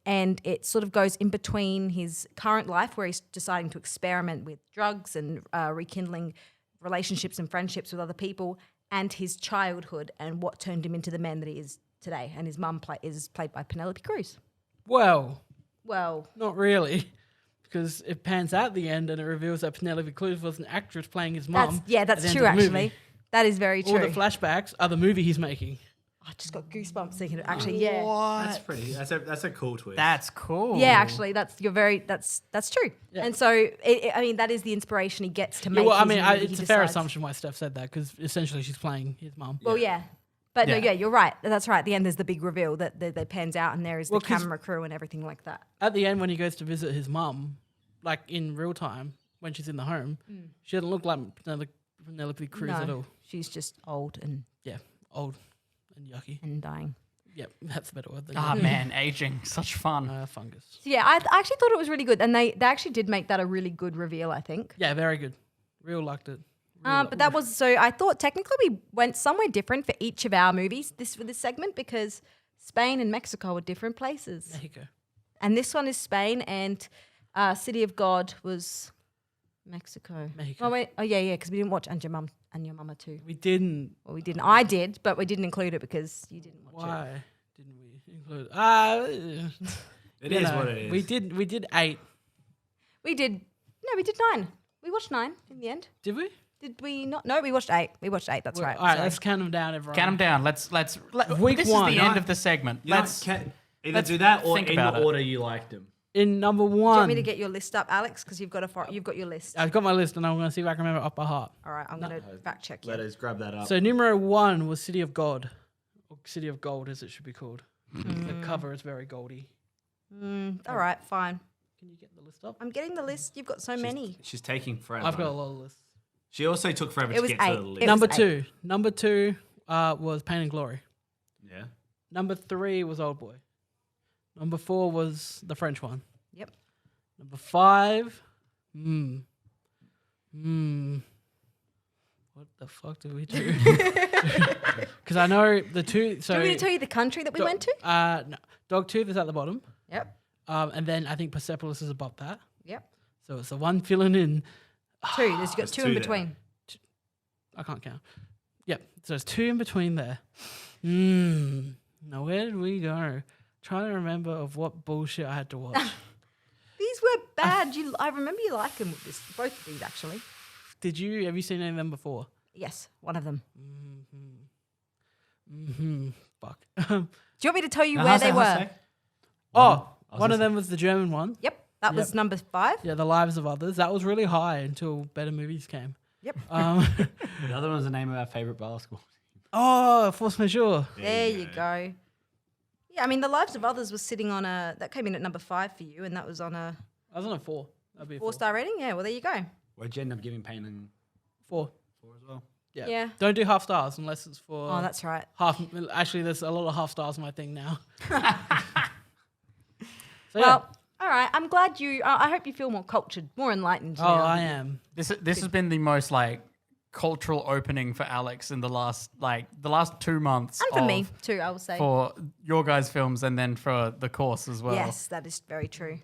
and it sort of goes in between his current life where he's deciding to experiment with drugs and rekindling relationships and friendships with other people, and his childhood and what turned him into the man that he is today. And his mum is played by Penelope Cruz. Well, Well, not really, because it pans out at the end and it reveals that Penelope Cruz was an actress playing his mum. that's at the end true of the movie. actually. That is very All true. the flashbacks are the movie he's making. I just got goosebumps thinking of actually, yeah. That's pretty. That's a cool twist. That's cool. Yeah, actually, that's true. Yeah. And so, I mean, that is the inspiration he gets to Yeah, make. well, I his mean, movie. it's He a fair decides- assumption why Steph said that, because essentially she's playing his mum. Well, yeah. But no, Yeah. yeah, you're right. That's right. At the end, there's the big reveal that pans out, and there is Well, the 'cause- camera crew and everything like that. At the end, when he goes to visit his mum, like in real time, when she's in the home, she doesn't look like Penelope Cruz at all. She's just old and Yeah, old and yucky. dying. Yep, that's a better word than Ah, man, aging. Such fun. fungus. So yeah, I actually thought it was really good, and they actually did make that a really good reveal. I think. Yeah, very good. Real liked it. But that was so. I thought technically we went somewhere different for each of our movies. For this segment because Spain and Mexico were different places, There you go. and this one is Spain, and City of God was Mexico. Mexico. Oh wait, yeah, because we didn't watch And Your Mama too. We didn't. Well, we didn't. I did, but we didn't include it because you didn't watch it. Why didn't we include? It is what it is. We did 8. We did. No, we did 9. We watched 9 in the end. Did we? Did we not? No, we watched 8. We watched 8. That's right. All right, Sorry. let's count them down, everyone. Count them down. Let's Week this one. is the end of the segment. You know, Let's either let's do that or think in about the it. order you liked them. In number Do you 1, want me to get your list up, Alex? Because you've got your list. I've got my list, and I'm going to see if I can remember it off by heart. All right, I'm going to fact check you. Let us grab that up. So numero 1 was City of God, or City of Gold, as it should be called. The cover is very goldy. All right, fine. Can you get the list up? I'm getting the list. You've got so many. She's taking forever. I've got a lot of lists. She also took forever It to was get to 8. the list. It Number was 2. Number 2 was Pain and Glory. Yeah. Number 3 was Old Boy. Number 4 was the French one. Yep. Number 5, what the fuck did we do? Because I know the two. So Do you want me to tell you the country that we went to? No, Dogtooth is at the bottom, Yep. and then I think Persepolis is above that. Yep. So it's the one filling in. 2. There's got There's 2 two in there. between. I can't count. Yep. So there's 2 in between there. Now where did we go? Trying to remember of what bullshit I had to watch. These were bad. I remember you liking both of these actually. Did you? Have you seen any of them before? Yes, one of them. Fuck. Do you want me to tell you Now, where how's they that, were? how's that? Oh, I was one of gonna them was the German one. Yep, that was number 5. Yeah, The Lives of Others. That was really high until better movies came. Yep. The other one's the name of our favorite basketball. Oh, Force Majeure. There you go. Yeah, I mean, The Lives of Others was sitting on that came in at number 5 for you, and that was on a I was on a 4. That'd be a 4. 4-star rating. Yeah, well, there you go. Where'd you end up giving Pain and 4. 4 as well? Yeah. Yeah. Don't do half stars unless it's for Oh, that's right. half. Actually, there's a lot of half stars on my thing now. So Well, all right. I'm glad I hope you feel more cultured, more enlightened. Oh, now. I am. This has been the most like cultural opening for Alex in the last 2 months. And for me too, I will say. For your guys' films and then for the course as well. Yes, that is very true.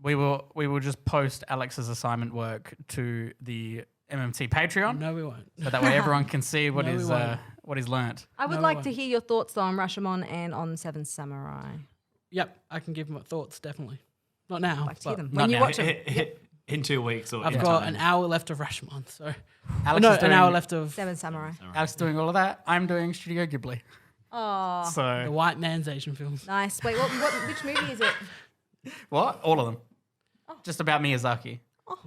We will just post Alex's assignment work to the MMT Patreon, No, we won't. so that way everyone can see what No, we he's won't. what he's learnt. I would No, like I to hear your thoughts though on Rashomon and on Seven Samurai. Yep, I can give my thoughts definitely. Not now. I'd like to hear but them Not when you now. watch them. In 2 weeks or I've in got time. an hour left of Rashomon, so Alex no, is an doing, hour left of Seven Samurai. Alex is doing all of that. I'm doing Studio Ghibli. Oh, the So white man's Asian films. nice. Wait, which movie is it? what? All of them. Just about Miyazaki. Oh.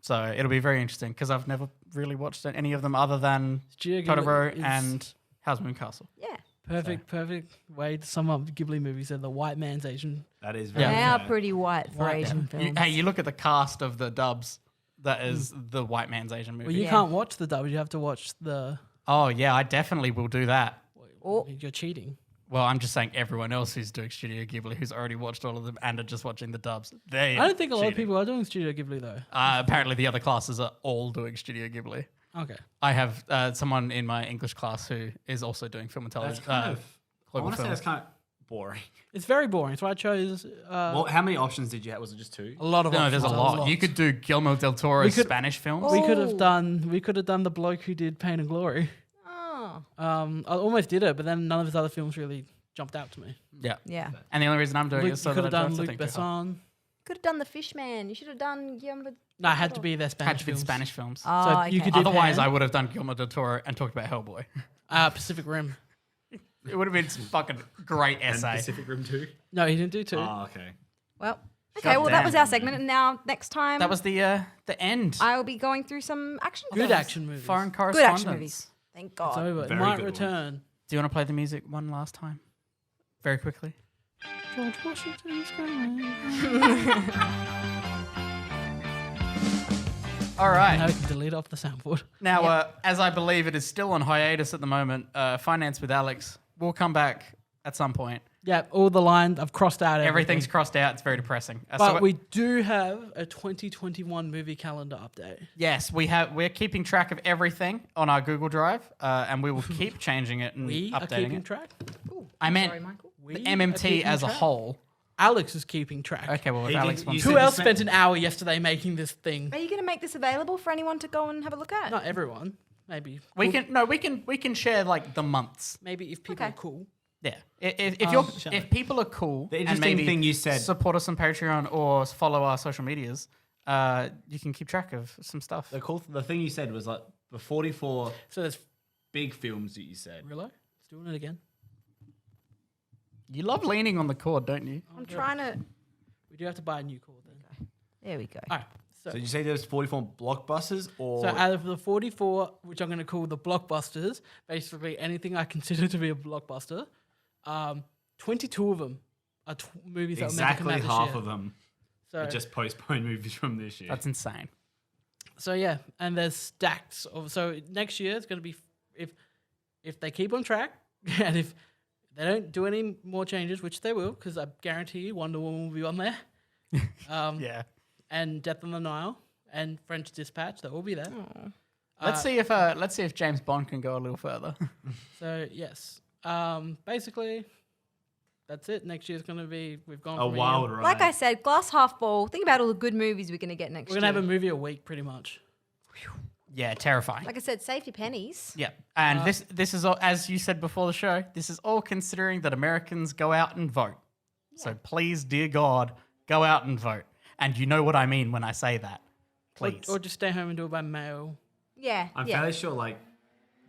So it'll be very interesting because I've never really watched any of them other than Studio Ghibli Totoro is and Howl's Moving Castle. Yeah. perfect way to sum up Ghibli movies. They're the white man's Asian. That is very They are fair. pretty white for White, Asian yeah. films. Hey, you look at the cast of the dubs. That is the white man's Asian movie. Well, you Yeah. can't watch the dub. You have to watch the. Oh yeah, I definitely will do that. Oh. You're cheating. Well, I'm just saying everyone else who's doing Studio Ghibli who's already watched all of them and are just watching the dubs. They I don't think a lot of cheating. people are doing Studio Ghibli though. Apparently, the other classes are all doing Studio Ghibli. Okay. I have someone in my English class who is also doing film and That's television. kind of. I global want to say film. that's kind of boring. It's very boring. So I chose Well, how many options did you have? Was it just 2? a lot of. No, there's a options, lot. You could do Guillermo del Toro's We could- Spanish films. Oh. We could have done. We could have done the bloke who did Pain and Glory. Oh. I almost did it, but then none of his other films really jumped out to me. Yeah. Yeah. And the only reason I'm doing it Luke, is so you could that I have don't done have to Luc think too hard. Besson. Could have done The Fishman. You should have done Guillermo. No, it had to be their Spanish Had to be the films. Spanish films. Oh, So okay. you could do Otherwise, Pan, I would have done Guillermo del Toro and talked about Hellboy. Pacific Rim. It would have been some fucking great And essay. Pacific Rim 2? No, he didn't do 2. Oh, okay. Well, okay. Well, that damn. was our segment, and now next time That was the end. I will be going through some action. Good films. action movies. Foreign Good correspondence. action movies. Thank It's God. over. It Very might good one. return. Do you want to play the music one last time? Very quickly. George Washington's coming. All right. Now we can delete off the soundboard. Now, as I believe it is still on hiatus at the moment, Finance with Alex will come back at some point. Yeah, all the lines I've crossed out. Everything's everything. crossed out. It's very depressing. But we do have a 2021 movie calendar update. Yes, we're keeping track of everything on our Google Drive, and we will keep changing it and We are updating keeping it. track. Ooh, I meant sorry, Michael. We the are MMT keeping as a track. whole. Alex is keeping track. Okay, well, if He Alex did- wants you Who said else you spent an hour yesterday making this thing? Are you going to make this available for anyone to go and have a look at? Not everyone. Maybe. we can share like the months. Maybe if people Okay. are cool. Yeah, if shut if up. people are cool, The and interesting maybe thing you said- support us on Patreon or follow our social medias, you can keep track of some stuff. The thing you said was like the 44 So there's big films that you said. Rillo. It's doing it again. You love leaning on the cord, don't you? I'm trying to. We do have to buy a new cord then. There we go. All right. So did you say there's 44 blockbusters or So out of the 44, which I'm going to call the blockbusters, basically anything I consider to be a blockbuster, 22 of them are movies that were meant to come exactly out this half year. of them So, are just postponed movies from this year? That's insane. so yeah, and there's stacks of. So next year it's going to be if they keep on track and if they don't do any more changes, which they will, because I guarantee you Wonder Woman will be on there. Yeah. And Death on the Nile and French Dispatch, that will be there. Let's see if James Bond can go a little further. So yes, basically, that's it. Next year's going to be we've gone A from wild year. ride. Like I said, glass half full. Think about all the good movies we're going to get next We're year. going to have a movie a week, pretty much. Yeah, terrifying. Like I said, save your pennies. Yeah, and this is all, as you said before the show. This is all considering that Americans go out and vote. So please, dear God, go out and vote. And you know what I mean when I say that. Please. Or just stay home and do it by mail. Yeah. I'm yeah. fairly sure like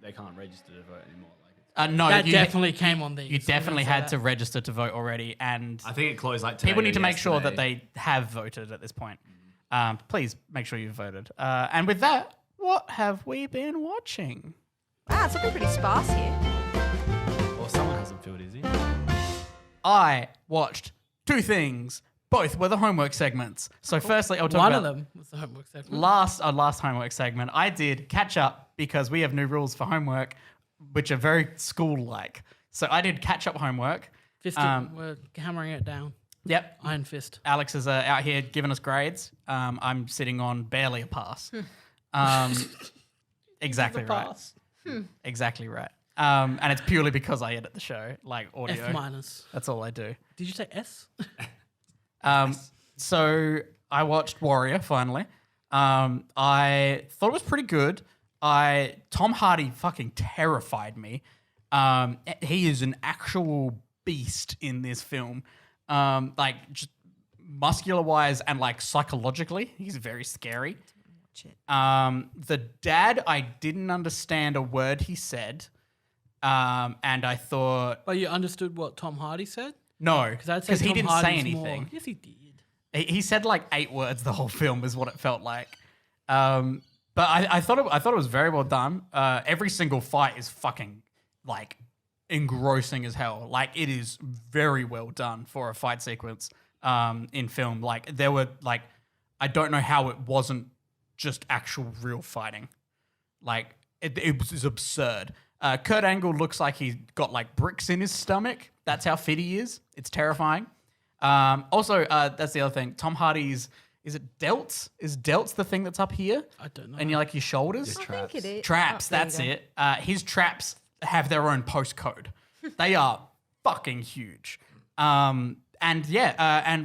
they can't register to vote anymore. Like No, That you definitely came on these. you I'm gonna definitely say had that. to register to vote already, and I think it closed like today people or need to make sure that yesterday. they have voted at this point. Please make sure you've voted. And with that, what have we been watching? Wow, it's looking pretty sparse here. Well, someone hasn't filled his in. I watched 2 things. Both were the homework segments. So firstly, I'll talk One about of them was the homework segment. last homework segment. I did catch up because we have new rules for homework, which are very school-like. So I did catch up homework. We're hammering it down. Yep. Iron fist. Alex is out here giving us grades. I'm sitting on barely a pass. Exactly right. Pass. Exactly right. And it's purely because I edit the show, like audio. F minus. That's all I do. Did you say S? So I watched Warrior finally. I thought it was pretty good. Tom Hardy fucking terrified me. He is an actual beast in this film. Like just muscular wise and like psychologically, he's very scary. The dad, I didn't understand a word he said. And I thought, Well, you understood what Tom Hardy said? no, I'd say because he Tom didn't Hardy's say anything. More, yes, he did. He said like 8 words the whole film is what it felt like. But I thought it was very well done. Every single fight is fucking like engrossing as hell. Like it is very well done for a fight sequence in film. Like there were like, I don't know how it wasn't just actual real fighting. Like it was absurd. Kurt Angle looks like he's got like bricks in his stomach. That's how fit he is. It's terrifying. Also, that's the other thing. Tom Hardy's, is it delts? Is delts the thing that's up here? I don't know. And you're like your shoulders? I think it is. Traps, Oh, there you that's go. it. His traps have their own postcode. They are fucking huge. And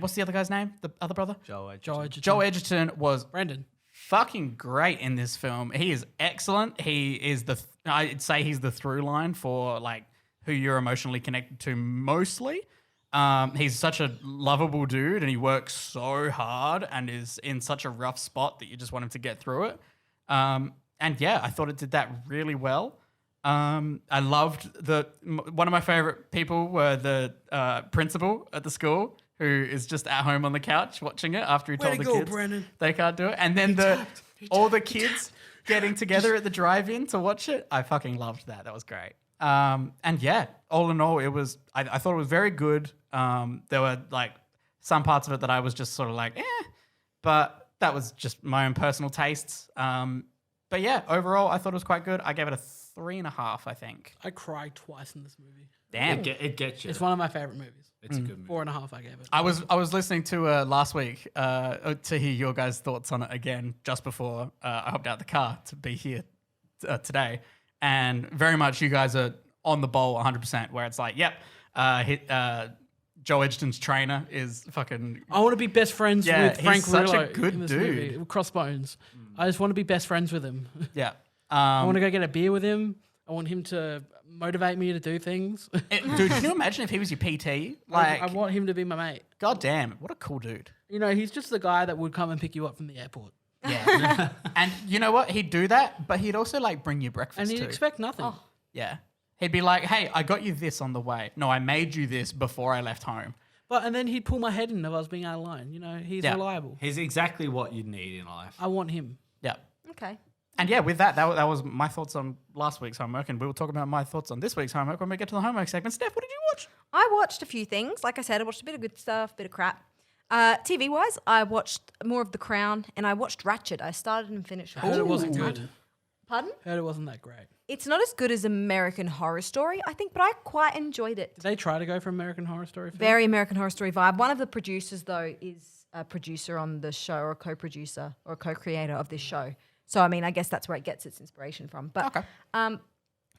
what's the other guy's name? The other brother? Joe Joe Edgerton was Brandon. fucking great in this film. He is excellent. He is I'd say he's the through line for like who you're emotionally connected to mostly. He's such a lovable dude and he works so hard and is in such a rough spot that you just want him to get through it. And yeah, I thought it did that really well. I loved one of my favorite people were the principal at the school who is just at home on the couch watching it after he told the kids Brandon. they can't do it. And then all the kids getting together at the drive-in to watch it. I fucking loved that. That was great. And yeah, all in all, I thought it was very good. There were like some parts of it that I was just sort of like, but that was just my own personal tastes. But yeah, overall, I thought it was quite good. I gave it a 3.5, I think. I cried twice in this movie. Damn. It gets you. It's one of my favorite movies. It's a good movie. 4.5 I gave it. I was listening to last week to hear your guys' thoughts on it again just before I hopped out the car to be here today, and very much you guys are on the ball 100%. Where it's like, yep, Joe Edgerton's trainer is fucking. I want to be best friends Yeah, with Frank he's such a Grillo good in this dude. movie. Crossbones. I just want to be best friends with him. Yeah. I want to go get a beer with him. I want him to motivate me to do things. Dude, can you imagine if he was your PT? Like, I want him to be my mate. god damn, what a cool dude. You know, he's just the guy that would come and pick you up from the airport. Yeah. And you know what? He'd do that, but he'd also like bring you breakfast And he'd too. expect nothing. Oh. Yeah. He'd be like, hey, I got you this on the way. No, I made you this before I left home. And then he'd pull my head in if I was being out of line. You know, he's Yeah. reliable. He's exactly what you need in life. I want him. Yeah. Okay. And yeah, with that was my thoughts on last week's homework, and we will talk about my thoughts on this week's homework when we get to the homework segment. Steph, what did you watch? I watched a few things. Like I said, I watched a bit of good stuff, bit of crap. TV-wise, I watched more of The Crown, and I watched Ratched. I started and finished. I heard it wasn't good. Pardon? Heard it wasn't that great. It's not as good as American Horror Story, I think, but I quite enjoyed it. Did they try to go for American Horror Story? Film? Very American Horror Story vibe. One of the producers, though, is a producer on the show, or a co-producer or a co-creator of this show. So, I mean, I guess that's where it gets its inspiration from. But Okay.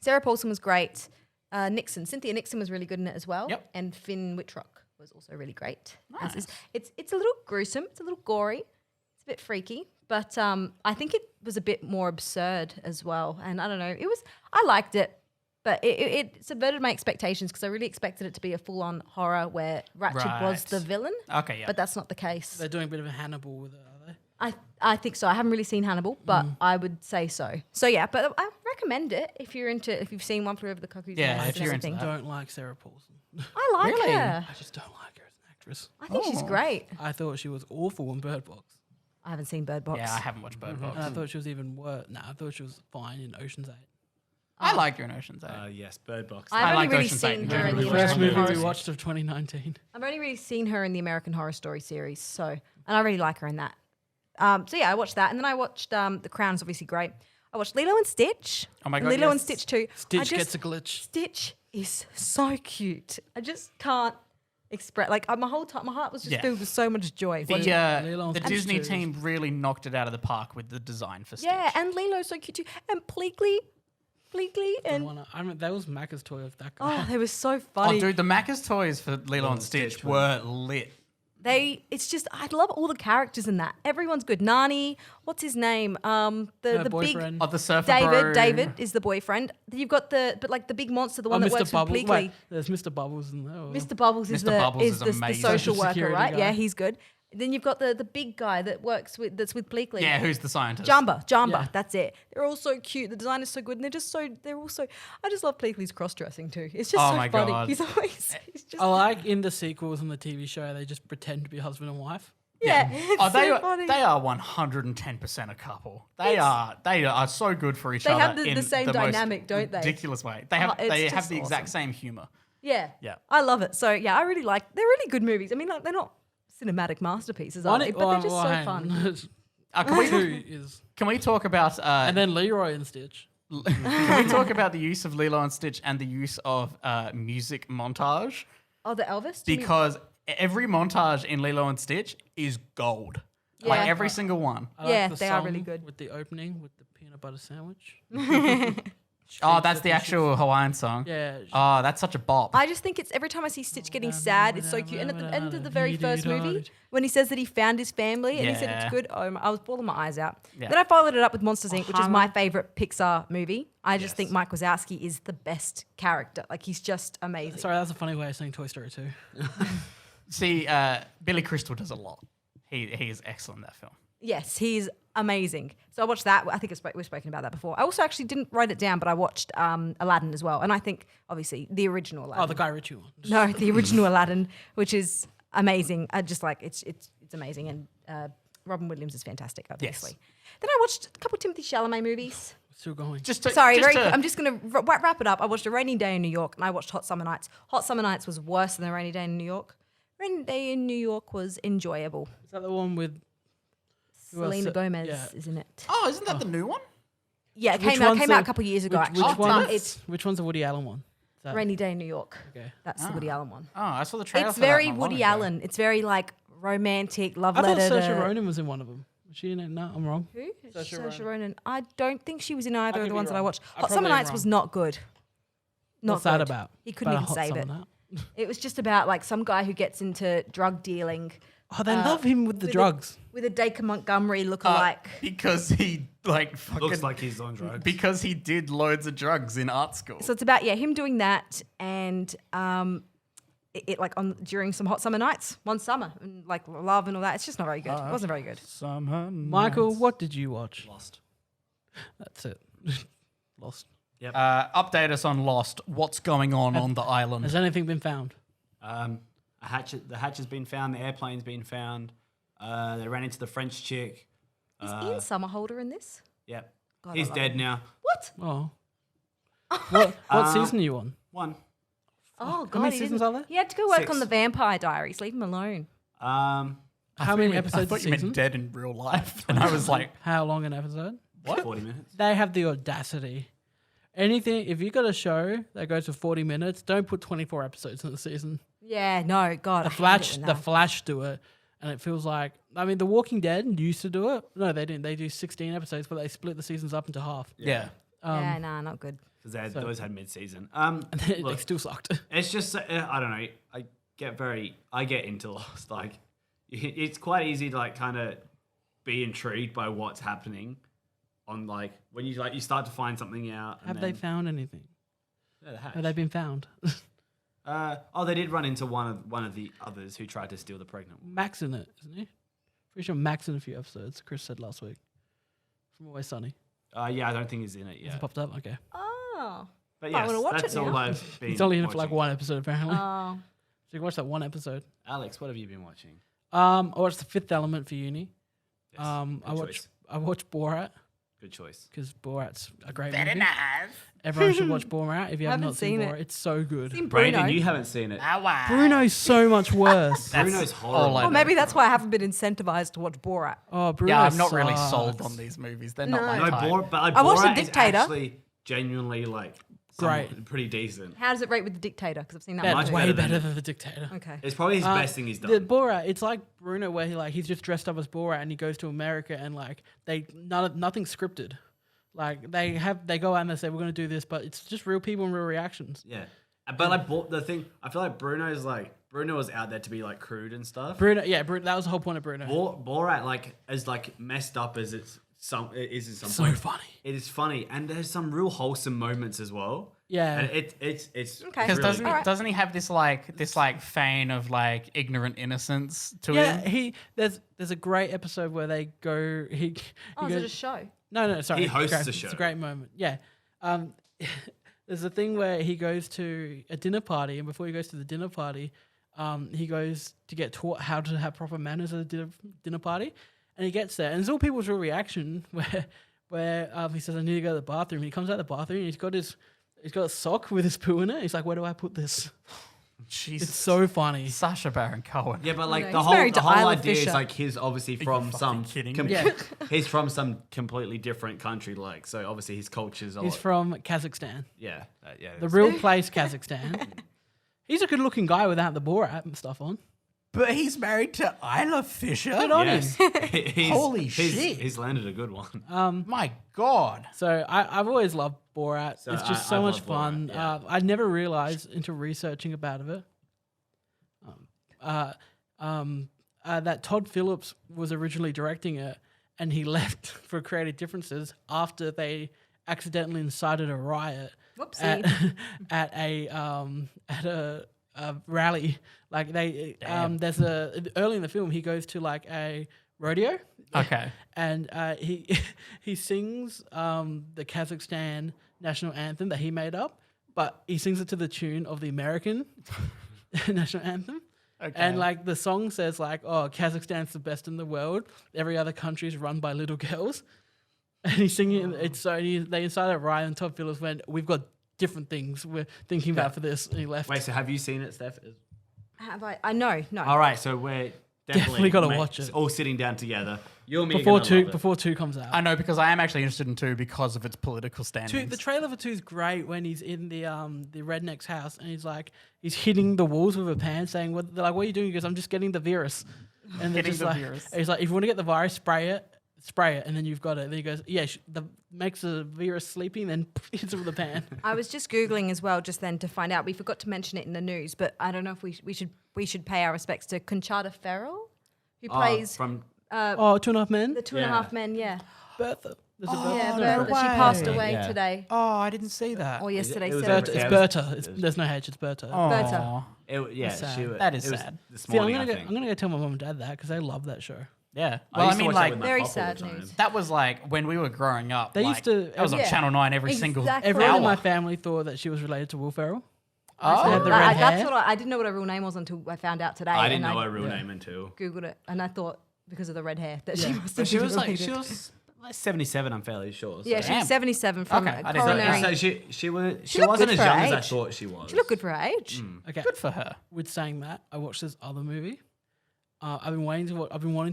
Sarah Paulson was great. Cynthia Nixon was really good in it as well. Yep. And Finn Wittrock was also really great. Nice. It's a little gruesome. It's a little gory. It's a bit freaky. But I think it was a bit more absurd as well. And I don't know. I liked it. But it subverted my expectations because I really expected it to be a full-on horror where Ratched was Right. the villain. Okay, yeah. But that's not the case. They're doing a bit of a Hannibal with it, are they? I think so. I haven't really seen Hannibal, but I would say so. So yeah, but I recommend it if you've seen One Flew Over the Cuckoo's Yeah, Nest if and you're into everything. I don't like Sarah Paulson. I like Really? her. I just don't like her as an actress. I think she's Oh. great. I thought she was awful in Bird Box. I haven't seen Bird Box. Yeah, I haven't watched Bird Box. And I thought she was even worse. I thought she was fine in Ocean's 8. I like You're an Ocean's 8. Yes, Bird Box. I've I only like really Ocean's seen 8. her in the First First American movie Horror we Story. watched of 2019. I've only really seen her in the American Horror Story series, and I really like her in that. So yeah, I watched that, and then I watched The Crown is obviously great. I watched Lilo and Stitch. Oh my God, Lilo and yes. Stitch 2. Stitch gets a glitch. Stitch is so cute. I just can't express. Like my whole time, my heart was just Yeah. filled with so much joy. The, Lilo and the Stitch Disney 2. team really knocked it out of the park with the design for Stitch. Yeah, and Lilo's so cute too, and Pleakley, and I mean, that was Macca's toy of that guy. oh, they were so Oh, funny. dude, the Macca's toys for Lilo and Stitch were lit. It's just I love all the characters in that. Everyone's good. Nani, what's his name? Her The big boyfriend. Oh, the surfer David. bro. David is the boyfriend. You've got the big monster, the one that works Bubbles. with Pleakley. Wait, there's Mr. Bubbles in there. or- Mr. Bubbles is Mr. Bubbles is the amazing. social Social worker, security right? guy. Yeah, he's good. Then you've got the big guy that's with Pleakley. Yeah, who's the scientist? Jamba, Yeah. that's it. They're all so cute. The design is so good, and I just love Pleakley's cross dressing too. It's just Oh so my funny. God. He's just I like in the sequels and the TV show, they just pretend to be husband and wife. yeah. It's Oh, so funny. they are 110% a couple. They are so good for each They other. have the in same most dynamic, don't they? Ridiculous way. Oh, it's They just have the exact awesome. same humor. Yeah. Yeah. I love it. So yeah, I really like. They're really good movies. I mean, like they're not cinematic masterpieces, are they? But they're just so fun. Can we talk about And then Leroy and Stitch. can we talk about the use of Lilo and Stitch and the use of music montage? Oh, the Elvis. Do you mean- Because every montage in Lilo and Stitch is gold. Like Yeah. every single one. I Yeah, the they are song really good. With the opening, with the peanut butter sandwich. Oh, that's the actual Hawaiian song. Yeah. Oh, that's such a bop. I just think it's every time I see Stitch getting sad, it's so cute. And at the end of the very first movie, when he says that he found his family and he said Yeah. it's good, I was bawling my eyes out. Yeah. Then I followed it up with Monsters Inc., which is my favorite Pixar movie. I just Yes. think Mike Wazowski is the best character. Like he's just amazing. Sorry, that's a funny way of saying Toy Story 2. See, Billy Crystal does a lot. He is excellent in that film. Yes, he's amazing. So I watched that. I think we've spoken about that before. I also actually didn't write it down, but I watched Aladdin as well. And I think, obviously, the original Aladdin. Oh, the Guy Ritchie one. No, the original Aladdin, which is amazing. I just like it's amazing, and Robin Williams is fantastic, obviously. Then I watched a couple of Timothée Chalamet movies. Still going. I'm just going to wrap it up. I watched A Rainy Day in New York, and I watched Hot Summer Nights. Hot Summer Nights was worse than A Rainy Day in New York. Rainy Day in New York was enjoyable. Is that the one with... Who else? Selena Gomez Yeah. is in it. Oh, isn't that the new one? Yeah, it Which came out one's a couple of years ago, actually. Which one's the Woody Allen one? Is that- Rainy Day in New York. Okay. That's the Woody Allen one. Oh, I saw the trailer It's for that very not long Woody ago. Allen. It's very like romantic, love I thought letter. Saoirse Ronan was in one of them. Was she in it? No, I'm wrong. Who? Saoirse Saoirse Ronan. I don't think she was in either could of the be ones that I wrong. watched. I Hot Summer probably am Nights was wrong. not good. Not What's that good. about? He couldn't About a even hot save summer it. night? It was just about like some guy who gets into drug dealing Oh, they love him with the with a- drugs. with a Dacre Montgomery lookalike. Because he fucking Looks like he's on drugs. because he did loads of drugs in art school. So it's about him doing that and it like on during some hot summer nights one summer and like love and all that. It's just not very good. It wasn't very good. Michael, what did you watch? Lost. That's it. Lost. Update us on Lost. What's going on the island? Has anything been found? The hatch has been found. The airplane's been found. They ran into the French chick. Is Ian Somerhalder in this? Yep. God, I He's love dead him. now. What? Oh. What season are you on? One. Oh God! many he seasons didn't- are there? He had to go work 6. on the Vampire Diaries. Leave him alone. How many I episodes thought a you meant season? dead in real life, and I was like, How long an episode? 40 minutes. They have the audacity. Anything, if you got a show that goes for 40 minutes, don't put 24 episodes in the season. Yeah, no, God. The Flash do it, and it feels like, I mean, The Walking Dead used to do it. No, they didn't. They do 16 episodes, but they split the seasons up into half. yeah. Yeah, nah, not good. Because they always had mid-season. And they Look, still sucked. it's just, I don't know. I get into Lost. Like, it's quite easy to like kind of be intrigued by what's happening on like, when you start to find something out. Have they found anything? Yeah, the hatch. Have they been found? They did run into one of the others who tried to steal the pregnant one. Max in it, isn't he? Pretty sure Max in a few episodes. Chris said last week. From Always Sunny. Yeah, I don't think he's in it Has yet. it popped up? Okay. Oh. But I yes, wanna watch that's it all now. I've been He's only in it for like watching. one episode, apparently. Oh. So you can watch that one episode. Alex, what have you been watching? I watched The Fifth Element for uni. Yes, I good choice. watched Borat. Good choice. because Borat's a great movie. Everyone should watch Borat if you have Haven't not seen seen Borat. it. It's so good. Seen Bruno. Brandon, you haven't seen it. Bruno's so much worse. Bruno's horrible. all I Or maybe that's why I haven't been incentivized to watch Borat. Oh, Bruno Yeah, I'm not really sucks. sold on these movies. They're not No. my No, type. but like, I watched The Borat is Dictator. actually genuinely like Great. pretty decent. How does it rate with The Dictator? Because I've seen that Better, one. Much way better better than- than The Dictator. Okay. It's probably his best thing he's done. The Borat, it's like Bruno, where he's just dressed up as Borat and he goes to America and like nothing's scripted. Like they go out and they say we're going to do this, but it's just real people and real reactions. Yeah, but like the thing, I feel like Bruno was out there to be like crude and stuff. Bruno, that was the whole point of Bruno. Borat like as like messed up as it is in some So point, funny. It is funny, and there's some real wholesome moments as well. Yeah. and it's Okay. Because really good. doesn't he have this like feign of like ignorant innocence to Yeah, him? there's a great episode where they go he Oh, is goes, it a show? No, sorry. He hosts Great- a show. It's a great moment. Yeah. There's a thing where he goes to a dinner party, and before he goes to the dinner party, he goes to get taught how to have proper manners at a dinner party, and he gets there, and it's all people's real reaction where he says, "I need to go to the bathroom." And he comes out of the bathroom, and he's got a sock with his poo in it. He's like, "Where do I put this?" Jesus. It's so funny. Sacha Baron Cohen. Yeah, but like No, the he's whole married to idea Isla is Fisher. like he's obviously from some kidding com- me? Yeah. he's from some completely different country, like so obviously his culture's a He's lot. from Kazakhstan, Yeah, yeah. the real place, Kazakhstan. He's a good-looking guy without the Borat and stuff on. But he's married to Isla Fisher. Good on him. Holy shit. He's landed a good one. My God. So I've always loved Borat. So it's just I so much love Borat, fun. yeah. I never realized until researching about it that Todd Phillips was originally directing it, and he left for creative differences after they accidentally incited a riot Whoopsie. at a rally. Like there's early in the film he goes to like a rodeo. Okay. And he sings the Kazakhstan national anthem that he made up, but he sings it to the tune of the American national anthem. Okay. And like the song says like, "Oh, Kazakhstan's the best in the world. Every other country is run by little girls." And he's singing it. They decided Ryan and Todd Phillips went, "We've got different things we're thinking about for this," and he left. Wait, so have you seen it, Steph? Have I? No. All right, so we're Definitely gotta watch it. All sitting down together. You and me before two comes out. I know, because I am actually interested in 2 because of its political standings. The trailer for 2 is great when he's in the redneck's house and he's hitting the walls with a pan, saying, they're like, "What are you doing?" He goes, "I'm just getting the virus." And they're Getting just the like, virus. he's like, "If you want to get the virus, spray it, and then you've got it." And then he goes, "Yeah, makes the virus sleepy, and then hits it with a pan." I was just Googling as well just then to find out. We forgot to mention it in the news, but I don't know if we should pay our respects to Conchata Ferrell, who plays from 2.5 Men. the Two and a Half Men. Yeah, Bertha. There's a yeah. Bertha. Bertha. She passed way. away Yeah. today Oh, I didn't see that. or yesterday. it was Sarah. Bertha. Yeah, It's it was- Bertha. There's no H. It's Bertha. Bertha. Aw. That's sad. That is it was sad. This See, I'm morning, gonna I go. think. I'm gonna go tell my mum and dad that because they love that show. Yeah. I Well, I used to mean, watch that like, with my Very pop all the sad time. news. that was like when we were growing up. They like, used to- That was on Yeah. Channel 9 every single Exactly. Everyone hour. in my family thought that she was related to Will Ferrell. Oh. They had the red That's hair. what I didn't know what her real name was until I found out today. I didn't and know her real name until. Googled it, and I thought because of the red hair that she Yeah. must But have she been was like related. 77. I'm fairly sure. So. Yeah, she was Damn. 77 from Okay, I didn't know that. coronary. So she looked wasn't good as for her young as I age. thought she was. She looked good for her age. Okay. Good for her. With saying that, I watched this other movie. I've been wanting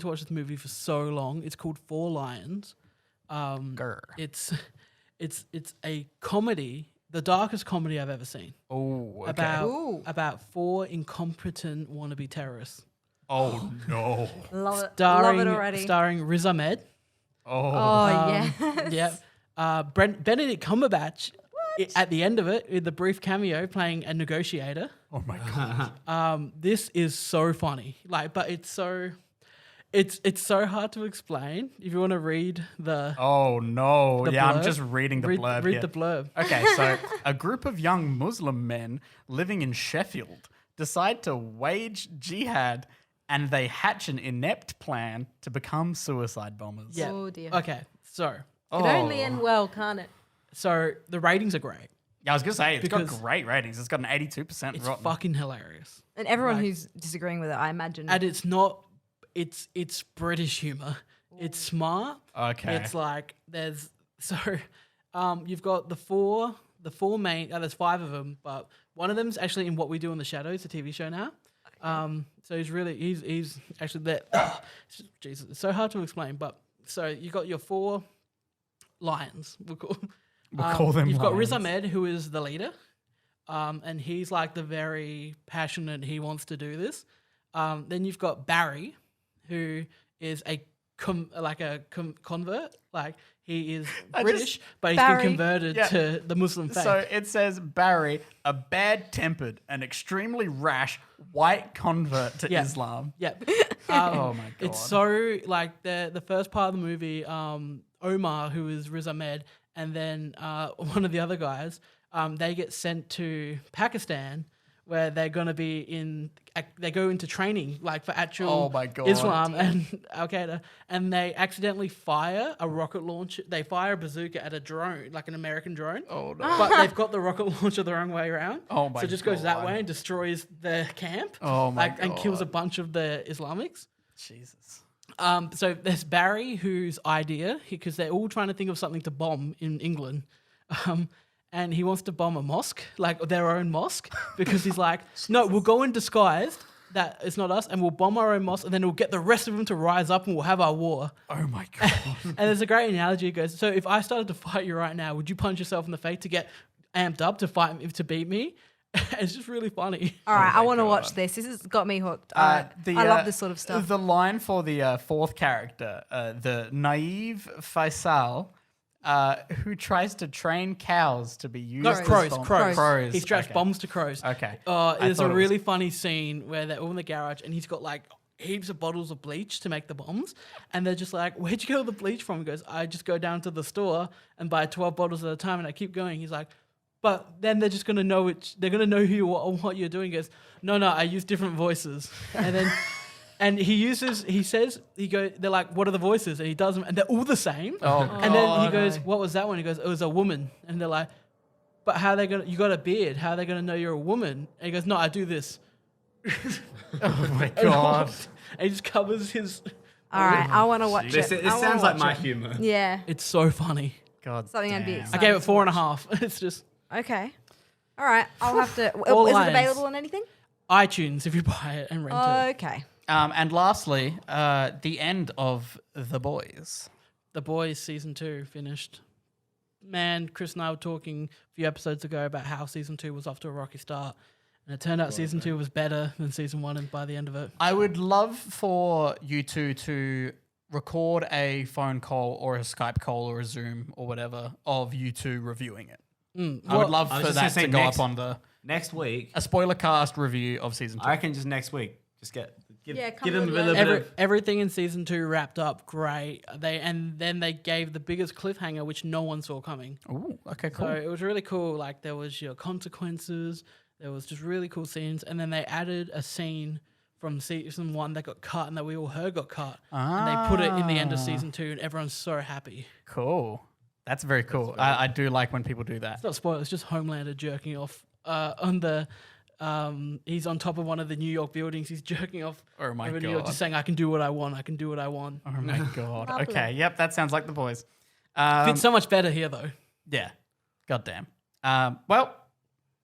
to watch this movie for so long. It's called Four Lions. Grr. It's a comedy, the darkest comedy I've ever seen. Oh, okay. Ooh. About 4 incompetent wannabe terrorists. Oh, no. Love it. Starring Love it already. starring Riz Ahmed. Oh. Oh yeah. Yeah. Benedict Cumberbatch at the end of it, in the brief cameo, playing a negotiator. Oh, my God. This is so funny. But it's so hard to explain. If you want to read the Oh, no. The Yeah, I'm blurb? just reading the blurb read here. the blurb. Okay, so a group of young Muslim men living in Sheffield decide to wage jihad, and they hatch an inept plan to become suicide bombers. Yeah. Oh, dear. Okay. So Could only end well, can't it? the ratings are great. Yeah, I was going to say, it's got Because great ratings. It's got an 82% It's rotten. fucking hilarious. And everyone Like- who's disagreeing with it, I imagine. And it's not it's British humor. It's smart. Okay. It's like there's So, you've got the four main. There's 5 of them, but one of them's actually in What We Do in the Shadows, a TV show now. So he's actually there. Jesus, it's so hard to explain. But so you got your 4 lions. We'll call them You've got lions. Riz Ahmed, who is the leader, and he's like the very passionate. He wants to do this. Then you've got Barry, who is a convert. Like he is British, but he's Barry. been converted to the Muslim faith. So it says Barry, a bad-tempered and extremely rash white convert to Islam. Yeah. Oh my god! It's so like the first part of the movie. Omar, who is Riz Ahmed, and then one of the other guys, they get sent to Pakistan, where they're going to be they go into training like for actual Oh my God. Islam and Al Qaeda, and they accidentally fire a rocket launcher. They fire a bazooka at a drone, like an American drone. Oh no! But they've got the rocket launcher the wrong way around. Oh my So it just goes that God. way and destroys the camp. Oh my And kills a God. bunch of the Islamics. Jesus. So there's Barry, whose idea, because they're all trying to think of something to bomb in England. And he wants to bomb a mosque, like their own mosque, because he's like, no, we'll go in disguised, that it's not us, and we'll bomb our own mosque, and then we'll get the rest of them to rise up and we'll have our war. Oh my god! And there's a great analogy. It goes, so if I started to fight you right now, would you punch yourself in the face to get amped up to fight to beat me? It's just really funny. All right, my I want to God. watch this. This has got me hooked. I love this sort of stuff. The line for the 4th character, the naive Faisal, who tries to train cows to be used No, as crows. Crows. He straps Okay. bombs to crows. Okay. There's I a thought it really funny scene where they're all in the garage and he's got like heaps of bottles of bleach to make the bombs. And they're just like, where'd you get all the bleach from? He goes, I just go down to the store and buy 12 bottles at a time and I keep going. He's like, but then they're just going to know they're going to know what you're doing. He goes, no, I use different voices. And then... And they're like, what are the voices? And he does them, and they're all the same. Oh, and then he God, goes, no. what was that one? He goes, it was a woman. And they're like, but how are they you got a beard. How are they going to know you're a woman? And he goes, no, I do this. Oh my god! And he just covers his... All right, I want to watch This it. I wanna sounds like watch my it. humor. Yeah, It's so funny. God, something I'd be damn. I excited. gave it to 4.5. It's just Okay. All right, I'll have to. All Is lines. it available on anything? iTunes if you buy it and rent it. Okay. And lastly, the end of The Boys. The Boys season 2 finished. Man, Chris and I were talking a few episodes ago about how season 2 was off to a rocky start. And it turned out season 2 was better than season 1 and by the end of it. I would love for you two to record a phone call or a Skype call or a Zoom or whatever of you two reviewing it. I would love I was for just gonna that say to go next- up on Next week, a spoiler cast review of season 2. I reckon just next week. Just give come them a with little it. bit of... Everything in season 2 wrapped up great. Then they gave the biggest cliffhanger, which no one saw coming. Ooh, okay, cool. So it was really cool. Like there was your consequences. There was just really cool scenes, and then they added a scene from season 1 that got cut and that we all heard got cut, and they put it in the end of season 2, and everyone's so happy. Cool. That's very cool. I do like when people do that. It's not spoilers. It's just Homelander jerking off on the. He's on top of one of the New York buildings. He's jerking off Oh my over New York, God. just saying, "I can do what I want. I can do what I want." Oh my god. Lovely. Okay. Yep. That sounds like The Boys. Fits so much better here, though. Yeah. Goddamn. Well,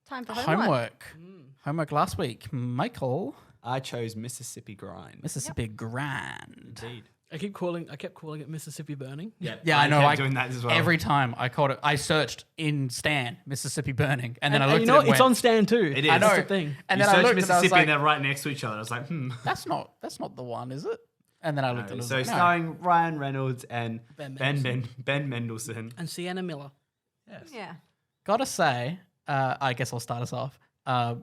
Time for homework. homework. Homework last week. Michael, I chose Mississippi Grind. Mississippi Grind. Indeed. I kept calling it Mississippi Burning. Yeah, Yeah, I know. kept doing that as well. Every time I called it, I searched in Stan Mississippi Burning, and then I And looked you know at it. what? It's on stand too. It is. I know. That's the thing. And you then I search looked Mississippi and I was like, and they're right next to each other. I was like, that's not the one, is it? And then I looked at it. So like, no. starring Ryan Reynolds and Ben Ben Mendelsohn. And Sienna Miller. Yes. Yeah. Gotta say, I guess I'll start us off.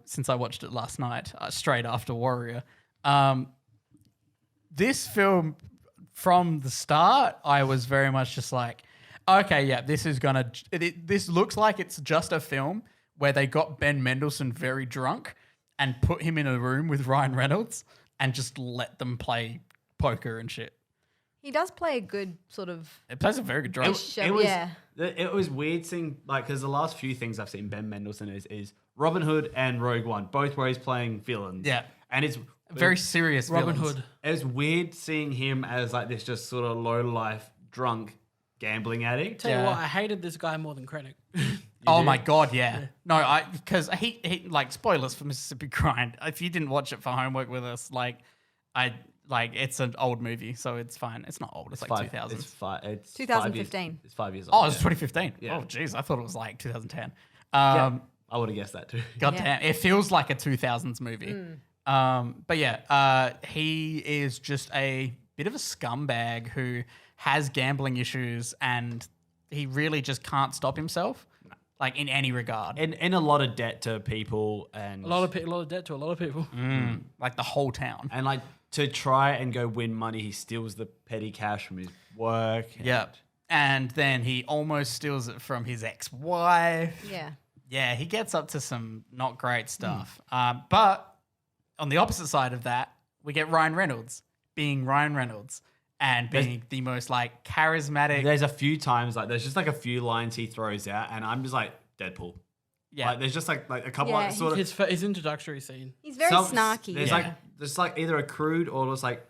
Since I watched it last night, straight after Warrior. This film, from the start, I was very much just like, okay, yeah, this is gonna. This looks like it's just a film where they got Ben Mendelsohn very drunk and put him in a room with Ryan Reynolds and just let them play poker and shit. He does play a good sort of. It plays a very good drunk. Yeah. It was weird seeing, like, because the last few things I've seen Ben Mendelsohn is Robin Hood and Rogue One, both where he's playing villains. Yeah. And it's Very serious Robin villains. Hood. It was weird seeing him as like this just sort of low life drunk gambling addict. Tell you Yeah. what, I hated this guy more than Krennic. Oh my god, yeah. No, because he like spoilers for Mississippi Grind. If you didn't watch it for homework with us, it's an old movie, so it's fine. It's not old. It's like 2000. It's 2015. It's 5 years Oh, old. it's 2015. Yeah. Oh, jeez, I thought it was like 2010. Yeah, I would have guessed that too. God damn, it feels like a 2000s movie. But yeah, he is just a bit of a scumbag who has gambling issues, and he really just can't stop himself, like in any regard. In a lot of debt to people and a lot of debt to a lot of people. Like the whole town. and like to try and go win money, he steals the petty cash from his work. Yep. And then he almost steals it from his ex-wife. Yeah. Yeah, he gets up to some not great stuff. But on the opposite side of that, we get Ryan Reynolds being Ryan Reynolds and being the most like charismatic. There's a few times like there's just like a few lines he throws out, and I'm just like Deadpool. Yeah. Like there's just like a couple Yeah, like, sort of His introductory scene. He's very snarky. There's Yeah. like either a crude or just like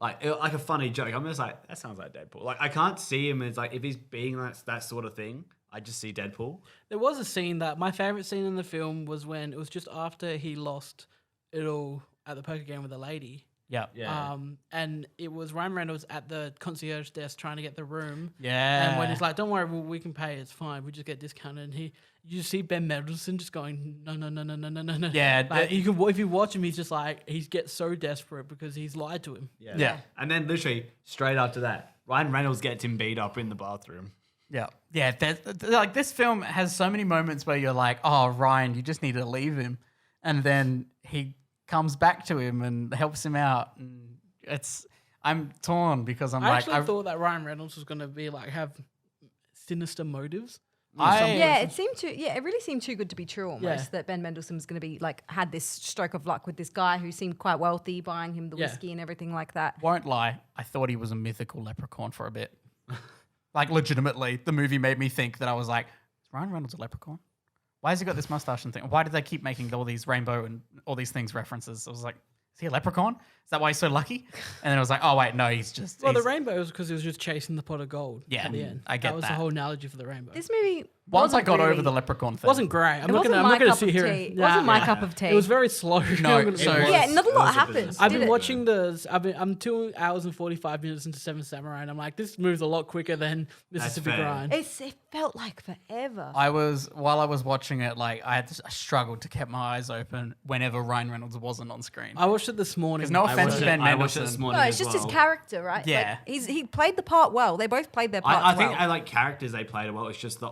a funny joke. I'm just like that sounds like Deadpool. Like I can't see him as like if he's being that sort of thing. I just see Deadpool. There was a scene that my favorite scene in the film was when it was just after he lost it all at the poker game with the lady. Yep. Yeah. And it was Ryan Reynolds at the concierge desk trying to get the room. Yeah. And when he's like, "Don't worry, we can pay. It's fine. We just get discounted." And you see Ben Mendelsohn just going, "No." Yeah, Like if you watch him, he's just like he gets so desperate because he's lied to him. Yeah. And then literally straight after that, Ryan Reynolds gets him beat up in the bathroom. Yeah. Yeah. Like this film has so many moments where you're like, oh, Ryan, you just need to leave him. And then he comes back to him and helps him out. And I'm torn because I'm I like, actually thought that Ryan Reynolds was going to be like have sinister motives. It really seemed too good to be true almost, Yeah. that Ben Mendelsohn was going to be like, had this stroke of luck with this guy who seemed quite wealthy, buying him the Yeah. whiskey and everything like that. won't lie, I thought he was a mythical leprechaun for a bit. Like legitimately, the movie made me think that I was like, is Ryan Reynolds a leprechaun? Why has he got this mustache and thing? Why did they keep making all these rainbow and all these things references? I was like, is he a leprechaun? Is that why he's so lucky? And then I was like, oh wait, no, he's just. Well, the he's- rainbow was because he was just chasing the pot of gold. Yeah, at the end. I get that was that. the whole analogy for the rainbow. This movie Once I wasn't got over really- the leprechaun thing, wasn't great. I'm It not wasn't gonna. I'm my not gonna cup sit of here. tea. It wasn't my cup of tea. It was very slow. No, I'm gonna so- say. Yeah, not a lot was a happened. business. I've did been it? watching I'm 2 hours and 45 minutes into Seven Samurai, and I'm like, this moves a lot quicker than Mississippi fair. Grind. It felt like forever. while I was watching it, like I struggled to keep my eyes open whenever Ryan Reynolds wasn't on screen. I watched it this morning. There's no offense to Ben I watched it this Mendelsohn. morning No, it's as just his well. character, right? Yeah. Like, he played the part well. They both played their parts I think well. I like characters they played well. It's just the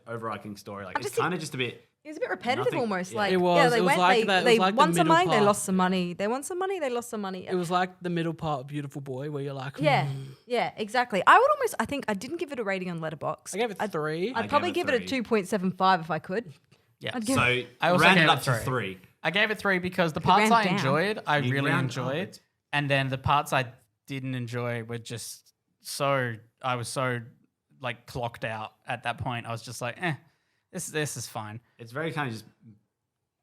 overarching story. Like I it's just think- kind of just a bit. It was a bit repetitive Nothing- almost. yeah. Like, It was. yeah, they It was went, like that. It they was like the won some middle money, they part. lost some money. They won some money, they lost some money. It was like the middle part of Beautiful Boy, where you're like, Yeah, yeah, exactly. I think I didn't give it a rating on Letterboxd. I gave it 3. I'd probably gave give it it a 2.75 if I could. Yeah. I'd give So it, I also rounded gave up it to 3. 3. I gave it 3 because the parts round I down. enjoyed, I You really round enjoyed, up. and then the parts I didn't enjoy were just I was so like clocked out at that point. I was just like, this is fine. It's very kind of just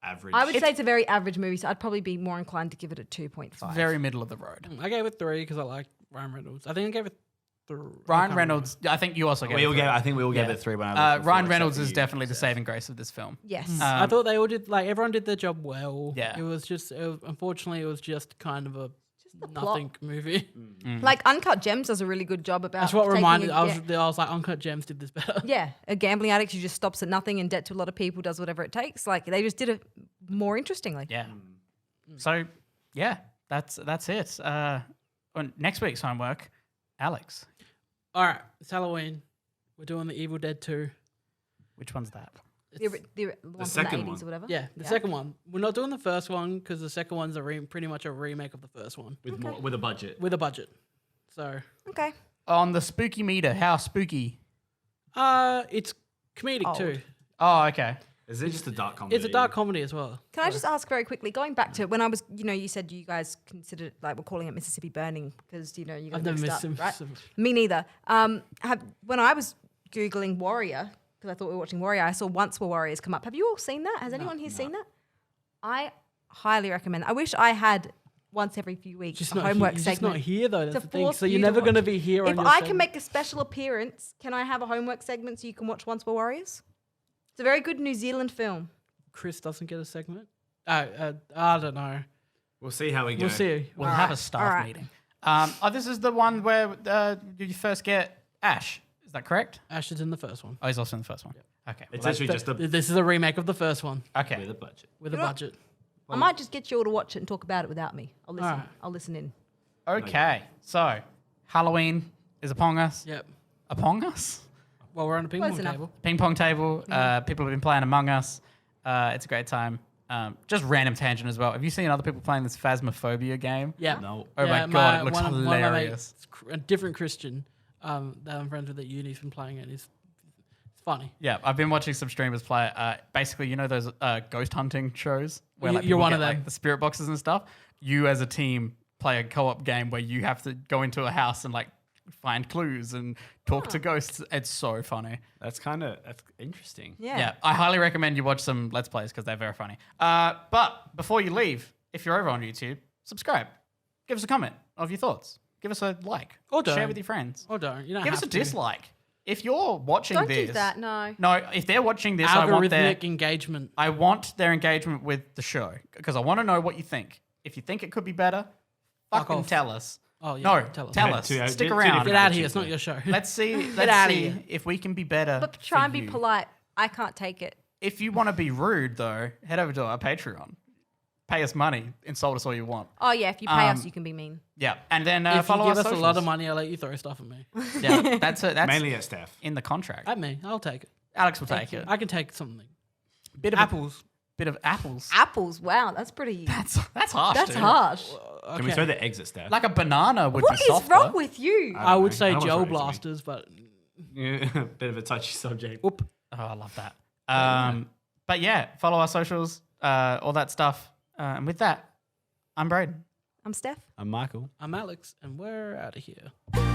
average. I would say it's a very average movie, so I'd probably be more inclined to give it a 2.5. Very middle of the road. I gave it 3 because I like Ryan Reynolds. I think I gave it 3. Ryan Reynolds, I think you also gave it 3. I think we all gave Yeah. it 3 when I looked Ryan before, Reynolds except is for you, definitely the Seth. saving grace of this film. Yes. I thought they all did, like, everyone did their job well. Yeah. It was just, unfortunately, it was just kind of a the plot. nothing movie. Like Uncut Gems does a really good job about That's what taking reminded. a- I was like, Uncut Gems did this better. Yeah, a gambling addict who just stops at nothing in debt to a lot of people, does whatever it takes. Like they just did it more interestingly. Yeah. So yeah, that's it. On next week's homework, Alex. All right, it's Halloween. We're doing the Evil Dead 2. Which one's that? The one from the second 80s one. or whatever. Yeah, the second one. We're not doing the first one because the second one's pretty much a remake of the first one with a budget. with a budget. So, Okay. On the spooky meter, how spooky? it's comedic Old. too. Oh, okay. Is it just a dark comedy? It's a dark comedy as well. Can I just ask very quickly, going back to when I was, you said you guys considered, like, we're calling it Mississippi Burning because, you guys I've never mixed missed up, him. right? Me neither. When I was Googling Warrior, because I thought we were watching Warrior, I saw Once Were Warriors come up. Have you all seen that? Has anyone here seen that? I highly recommend. I wish I had once every few weeks. Just A not homework Just segment. not here though. That's to the thing. force So you you're to never watch. going to be here. If on your I segment. can make a special appearance, can I have a homework segment so you can watch Once Were Warriors? It's a very good New Zealand film. Chris doesn't get a segment. I don't know. We'll see how we go. We'll see. We'll All have a right, staff all right. meeting. This is the one where you first get Ash. Is that correct? Ash is in the first one. Oh, he's also in the first one. Okay. It's well, actually just a This is a remake of the first one okay. with a budget. with a You know- budget. I might just get you all to watch it and talk about it without me. I'll listen. Alright. I'll listen in. Okay. So, Halloween is upon us. Yep. Upon us? Well, we're on a ping Close pong enough. table. Ping pong table. People have been playing Among Us. It's a great time. Just random tangent as well. Have you seen other people playing this Phasmophobia game? Yeah. No. Oh my God, it looks one of my hilarious. mates, a different Christian that I'm friends with at uni, has been playing it. It's funny. Yeah, I've been watching some streamers play. Basically, you know those ghost hunting shows where You're people one get, of them. like, the spirit boxes and stuff. You as a team play a co-op game where you have to go into a house and like find clues and talk to ghosts. It's so funny. That's interesting. Yeah. I highly recommend you watch some Let's Plays because they're very funny. But before you leave, if you're over on YouTube, subscribe. Give us a comment of your thoughts. Give us a like. Or don't. Share with your friends. Or don't. You don't Give have us a to. dislike. If you're watching Don't this. do that. No. No, if they're watching this, I Algorithmic engagement. want their engagement with the show because I want to know what you think. If you think it could be better, fucking off. tell us. Oh, yeah. No, Tell us. tell Yeah, us. two Stick different around. Get out of here. attitudes It's not there. your show. Let's see. outta Let's here. see if we can be better. But try for and be you. polite. I can't take it. If you want to be rude, though, head over to our Patreon. Pay us money. Insult us all you want. Oh yeah, if you pay us, you can be mean. Yeah, and then If you follow give our us a lot of socials. money, I'll let you throw stuff at me. Yeah, that's Mainly at staff. in the contract. At me. I'll take it. Alex will take it. I can take something. Bit of Apples. bit of apples. Apples. Wow, that's pretty. That's harsh. That's dude. harsh. Can we throw the eggs at staff? Like a banana would What be is softer. wrong with you? I would know. say I don't gel want to throw it blasters, but Yeah, bit of a touchy subject. whoop. Oh, I love that. But yeah, follow our socials, all that stuff. And with that, I'm Braden. I'm Steph. I'm Michael. I'm Alex, and we're out of here.